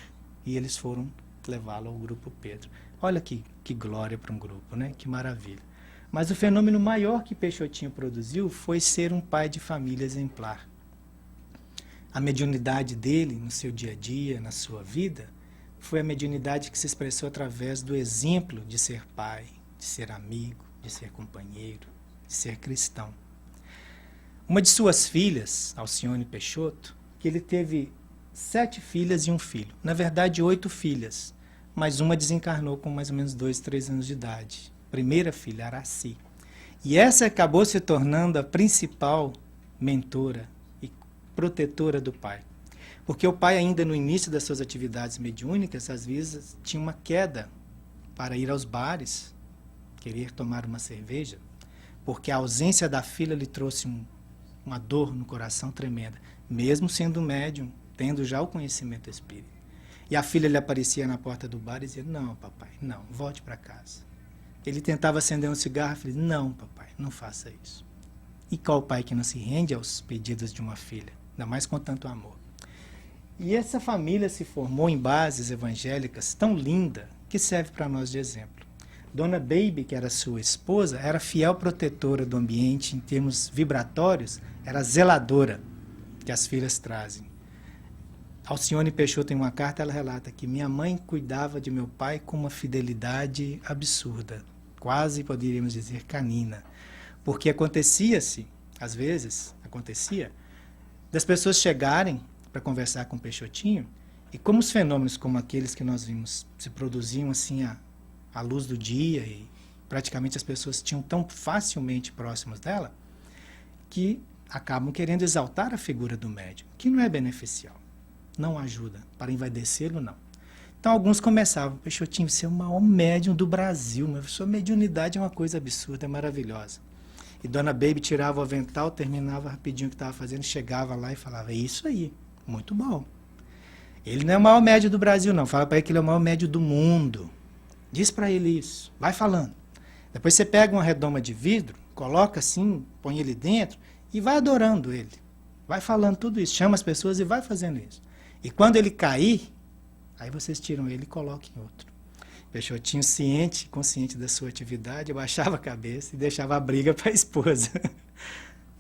E eles foram levá-lo ao Grupo Pedro. Olha que glória para um grupo, né? Que maravilha. Mas o fenômeno maior que Peixotinho produziu foi ser um pai de família exemplar. A mediunidade dele, no seu dia a dia, na sua vida, foi a mediunidade que se expressou através do exemplo de ser pai, de ser amigo, de ser companheiro, de ser cristão. Uma de suas filhas, Alcione Peixoto, que ele teve 7 filhas e um filho. Na verdade, 8 filhas, mas uma desencarnou com mais ou menos 2, 3 anos de idade. Primeira filha, Araci. E essa acabou se tornando a principal mentora e protetora do pai. Porque o pai, ainda no início das suas atividades mediúnicas, às vezes tinha uma queda para ir aos bares, querer tomar uma cerveja, porque a ausência da filha lhe trouxe uma dor no coração tremenda, mesmo sendo médium, tendo já o conhecimento espírita. E a filha lhe aparecia na porta do bar e dizia: não, papai, não, volte para casa. Ele tentava acender um cigarro e falava: não, papai, não faça isso. E qual pai que não se rende aos pedidos de uma filha, ainda mais com tanto amor? E essa família se formou em bases evangélicas tão linda que serve para nós de exemplo. Dona Baby, que era sua esposa, era fiel protetora do ambiente em termos vibratórios, era zeladora que as filhas trazem. Alcione Peixoto, em uma carta, ela relata que minha mãe cuidava de meu pai com uma fidelidade absurda, quase poderíamos dizer canina, porque acontecia-se, às vezes, das pessoas chegarem para conversar com o Peixotinho, e como os fenômenos como aqueles que nós vimos se produziam assim à luz do dia, e praticamente as pessoas tinham tão facilmente próximas dela, que acabam querendo exaltar a figura do médium, que não é beneficial, não ajuda, para envaidecê-lo não. Então alguns começavam: Peixotinho, você é o maior médium do Brasil, mas sua mediunidade é uma coisa absurda, é maravilhosa. E Dona Baby tirava o avental, terminava rapidinho o que estava fazendo, chegava lá e falava: é isso aí, muito bom. Ele não é o maior médium do Brasil não, fala para ele que ele é o maior médium do mundo. Diz para ele isso, vai falando. Depois você pega uma redoma de vidro, coloca assim, põe ele dentro e vai adorando ele. Vai falando tudo isso, chama as pessoas e vai fazendo isso. E quando ele cair, aí vocês tiram ele e colocam em outro. Peixotinho, ciente, consciente da sua atividade, abaixava a cabeça e deixava a briga para a esposa.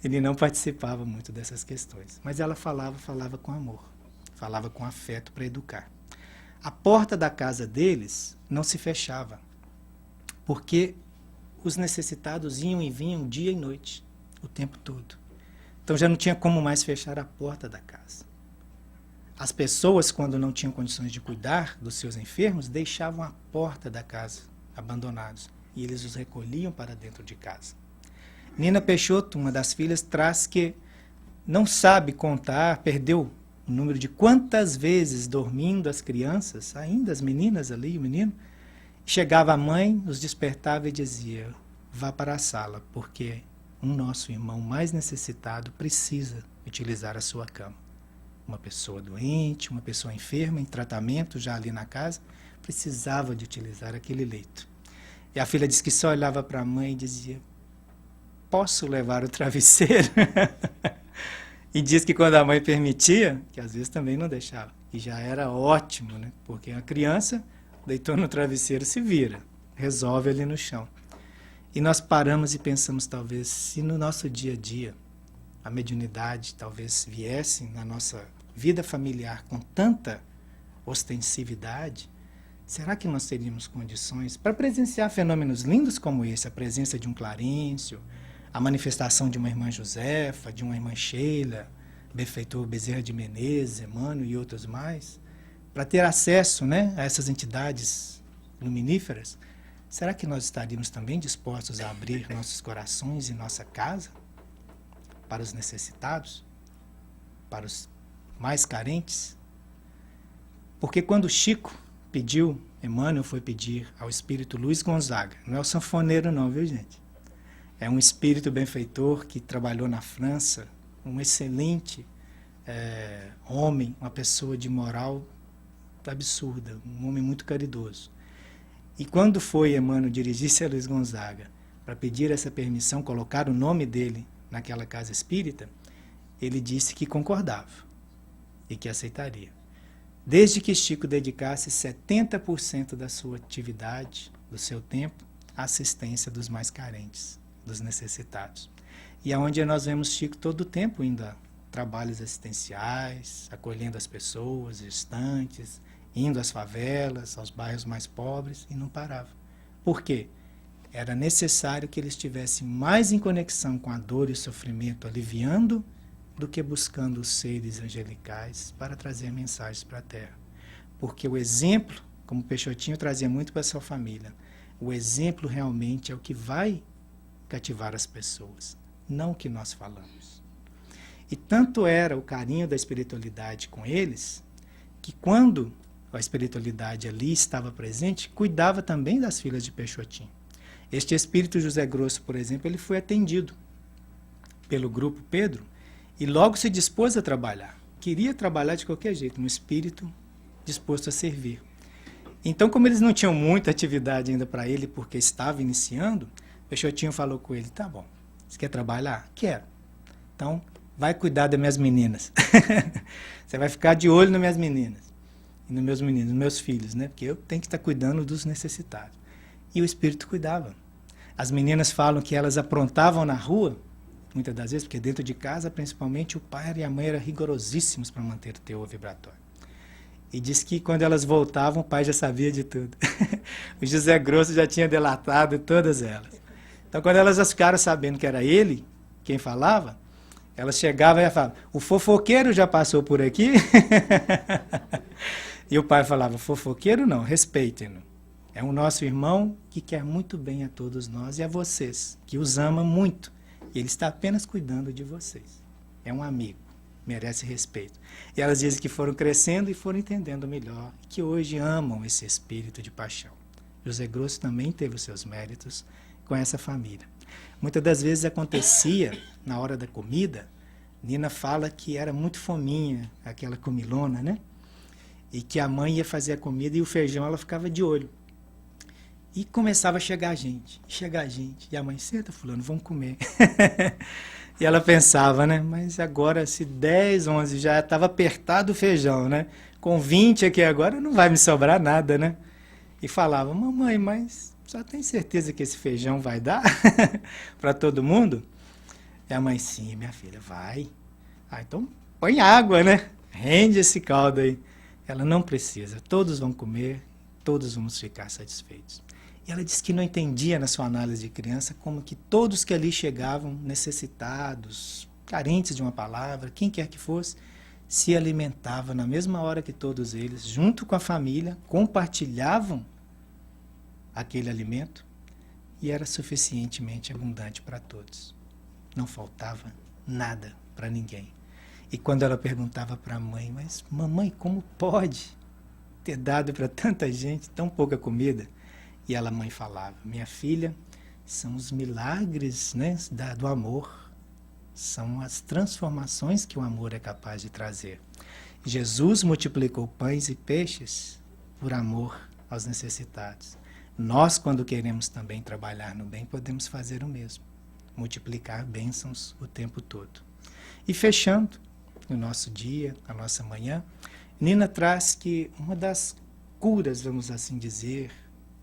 Ele não participava muito dessas questões. Mas ela falava com amor, falava com afeto para educar. A porta da casa deles não se fechava, porque os necessitados iam e vinham dia e noite, o tempo todo. Então já não tinha como mais fechar a porta da casa. As pessoas, quando não tinham condições de cuidar dos seus enfermos, deixavam a porta da casa abandonados e eles os recolhiam para dentro de casa. Nina Peixoto, uma das filhas, traz que não sabe contar, perdeu o número de quantas vezes, dormindo as crianças, ainda as meninas ali, o menino, chegava a mãe, os despertava e dizia: vá para a sala, porque um nosso irmão mais necessitado precisa utilizar a sua cama. Uma pessoa doente, uma pessoa enferma, em tratamento, já ali na casa, precisava de utilizar aquele leito. E a filha disse que só olhava para a mãe e dizia: posso levar o travesseiro? E diz que quando a mãe permitia, que às vezes também não deixava, e já era ótimo, né? Porque a criança deitou no travesseiro, se vira, resolve ali no chão. E nós paramos e pensamos, talvez, se no nosso dia a dia a mediunidade talvez viesse na nossa vida familiar com tanta ostensividade, será que nós teríamos condições para presenciar fenômenos lindos como esse, a presença de um Clarencio, a manifestação de uma irmã Josefa, de uma irmã Sheila, benfeitor Bezerra de Menezes, Emmanuel e outros mais, para ter acesso, né, a essas entidades luminíferas? Será que nós estaríamos também dispostos a abrir nossos corações e nossa casa para os necessitados, para os mais carentes? Porque quando Chico pediu, Emmanuel foi pedir ao espírito Luiz Gonzaga, não é o sanfoneiro não, viu gente? É um espírito benfeitor que trabalhou na França, um excelente homem, uma pessoa de moral absurda, um homem muito caridoso. E quando foi Emmanuel dirigir-se a Luiz Gonzaga para pedir essa permissão, colocar o nome dele naquela casa espírita, ele disse que concordava e que aceitaria, desde que Chico dedicasse 70% da sua atividade, do seu tempo, à assistência dos mais carentes, dos necessitados. E aonde nós vemos Chico todo o tempo indo a trabalhos assistenciais, acolhendo as pessoas gestantes, indo às favelas, aos bairros mais pobres, e não parava. Por quê? Era necessário que ele estivesse mais em conexão com a dor e o sofrimento, aliviando, do que buscando os seres angelicais para trazer mensagens para a Terra. Porque o exemplo, como o Peixotinho trazia muito para a sua família, o exemplo realmente é o que vai cativar as pessoas, não o que nós falamos. E tanto era o carinho da espiritualidade com eles, que quando a espiritualidade ali estava presente, cuidava também das filhas de Peixotim. Este espírito José Grosso, por exemplo, ele foi atendido pelo grupo Pedro e logo se dispôs a trabalhar. Queria trabalhar de qualquer jeito, um espírito disposto a servir. Então, como eles não tinham muita atividade ainda para ele, porque estava iniciando, Peixotinho falou com ele, tá bom, você quer trabalhar? Quero. Então, vai cuidar das minhas meninas. Você vai ficar de olho nas minhas meninas. E nos meus meninos, nos meus filhos, né? Porque eu tenho que estar cuidando dos necessitados. E o espírito cuidava. As meninas falam que elas aprontavam na rua, muitas das vezes, porque dentro de casa, principalmente, o pai e a mãe eram rigorosíssimos para manter o teor vibratório. E diz que quando elas voltavam, o pai já sabia de tudo. O José Grosso já tinha delatado todas elas. Então, quando elas já ficaram sabendo que era ele quem falava, elas chegavam e falavam, o fofoqueiro já passou por aqui? E o pai falava, fofoqueiro não, respeitem-no. É o nosso irmão que quer muito bem a todos nós e a vocês, que os ama muito. E ele está apenas cuidando de vocês. É um amigo, merece respeito. E elas dizem que foram crescendo e foram entendendo melhor, que hoje amam esse espírito de paixão. José Grosso também teve os seus méritos com essa família. Muitas das vezes acontecia, na hora da comida, Nina fala que era muito fominha, aquela comilona, né? E que a mãe ia fazer a comida e o feijão ela ficava de olho. E começava a chegar gente. E a mãe, senta fulano, vamos comer. E ela pensava, né? Mas agora, se 10, 11 já estava apertado o feijão, né? Com 20 aqui agora não vai me sobrar nada, né? E falava, mamãe, mas só tem certeza que esse feijão vai dar para todo mundo? E a mãe, sim, minha filha, vai. Ah, então põe água, né? Rende esse caldo aí. Ela não precisa, todos vão comer, todos vamos ficar satisfeitos. E ela disse que não entendia na sua análise de criança como que todos que ali chegavam necessitados, carentes de uma palavra, quem quer que fosse, se alimentava na mesma hora que todos eles, junto com a família, compartilhavam aquele alimento e era suficientemente abundante para todos. Não faltava nada para ninguém. E quando ela perguntava para a mãe, mas mamãe, como pode ter dado para tanta gente tão pouca comida? E ela, mãe, falava, minha filha, são os milagres, né, do amor, são as transformações que o amor é capaz de trazer. Jesus multiplicou pães e peixes por amor aos necessitados. Nós, quando queremos também trabalhar no bem, podemos fazer o mesmo, multiplicar bênçãos o tempo todo. E fechando o nosso dia, a nossa manhã, Nina traz que uma das curas, vamos assim dizer,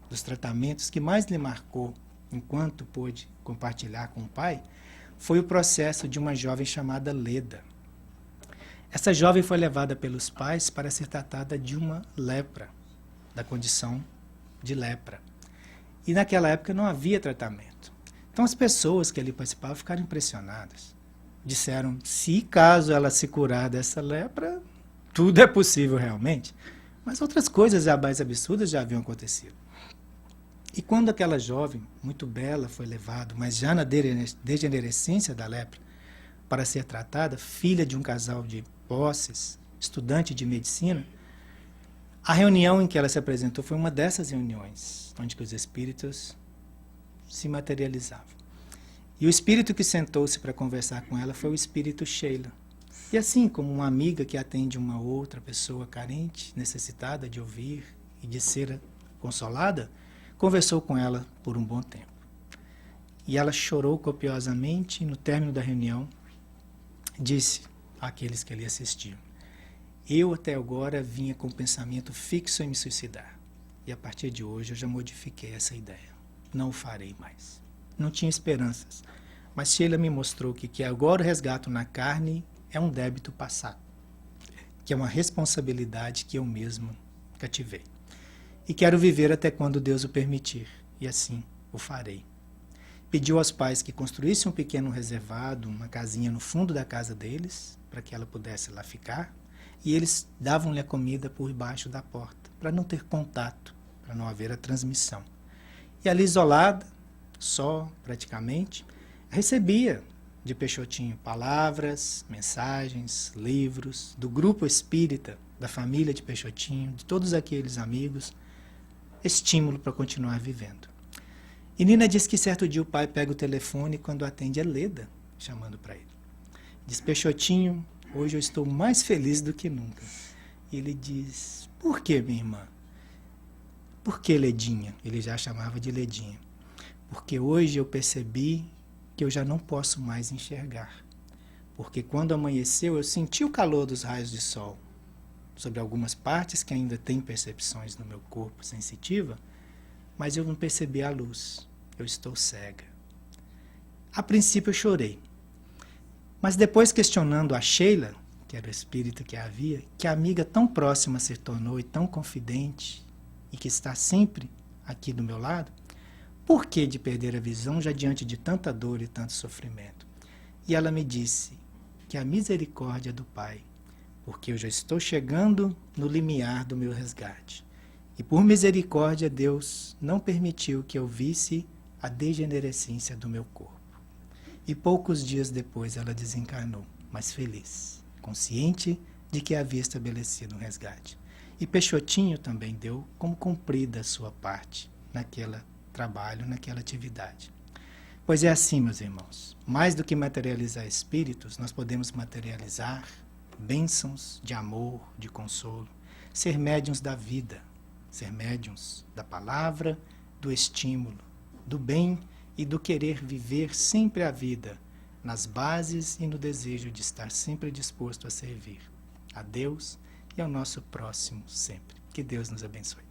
dos tratamentos que mais lhe marcou enquanto pôde compartilhar com o pai, foi o processo de uma jovem chamada Leda. Essa jovem foi levada pelos pais para ser tratada de uma lepra, da condição de lepra. E naquela época não havia tratamento. Então as pessoas que ali participavam ficaram impressionadas. Disseram, se caso ela se curar dessa lepra, tudo é possível realmente. Mas outras coisas já mais absurdas já haviam acontecido. E quando aquela jovem, muito bela, foi levada, mas já na degenerescência da lepra, para ser tratada, filha de um casal de posses, estudante de medicina, a reunião em que ela se apresentou foi uma dessas reuniões, onde que os espíritos se materializavam. E o espírito que sentou-se para conversar com ela foi o espírito Sheila. E assim como uma amiga que atende uma outra pessoa carente, necessitada de ouvir e de ser consolada, conversou com ela por um bom tempo. E ela chorou copiosamente e no término da reunião disse àqueles que ali assistiam, eu até agora vinha com o pensamento fixo em me suicidar. E a partir de hoje eu já modifiquei essa ideia. Não o farei mais. Não tinha esperanças. Mas Sheila me mostrou que agora o resgate na carne é um débito passado. Que é uma responsabilidade que eu mesmo cativei. E quero viver até quando Deus o permitir. E assim o farei. Pediu aos pais que construíssem um pequeno reservado, uma casinha no fundo da casa deles, para que ela pudesse lá ficar. E eles davam-lhe a comida por baixo da porta, para não ter contato, para não haver a transmissão. E ali isolada, só praticamente, recebia de Peixotinho palavras, mensagens, livros, do grupo espírita, da família de Peixotinho, de todos aqueles amigos, estímulo para continuar vivendo. E Nina diz que certo dia o pai pega o telefone e quando atende é Leda, chamando para ele. Diz, Peixotinho, hoje eu estou mais feliz do que nunca. E ele diz, por que, minha irmã? Por que, Ledinha? Ele já chamava de Ledinha. Porque hoje eu percebi que eu já não posso mais enxergar. Porque quando amanheceu eu senti o calor dos raios de sol sobre algumas partes que ainda têm percepções no meu corpo sensitiva, mas eu não percebi a luz. Eu estou cega. A princípio eu chorei. Mas depois questionando a Sheila, que era o espírito que havia, que a amiga tão próxima se tornou e tão confidente, e que está sempre aqui do meu lado, por que de perder a visão já diante de tanta dor e tanto sofrimento? E ela me disse que a misericórdia do Pai, porque eu já estou chegando no limiar do meu resgate. E por misericórdia Deus não permitiu que eu visse a degenerescência do meu corpo. E poucos dias depois ela desencarnou, mas feliz, consciente de que havia estabelecido um resgate. E Peixotinho também deu como cumprida a sua parte naquele trabalho, naquela atividade. Pois é assim, meus irmãos, mais do que materializar espíritos, nós podemos materializar bênçãos de amor, de consolo, ser médiuns da vida, ser médiuns da palavra, do estímulo, do bem e do querer viver sempre a vida, nas bases e no desejo de estar sempre disposto a servir a Deus e ao nosso próximo sempre. Que Deus nos abençoe.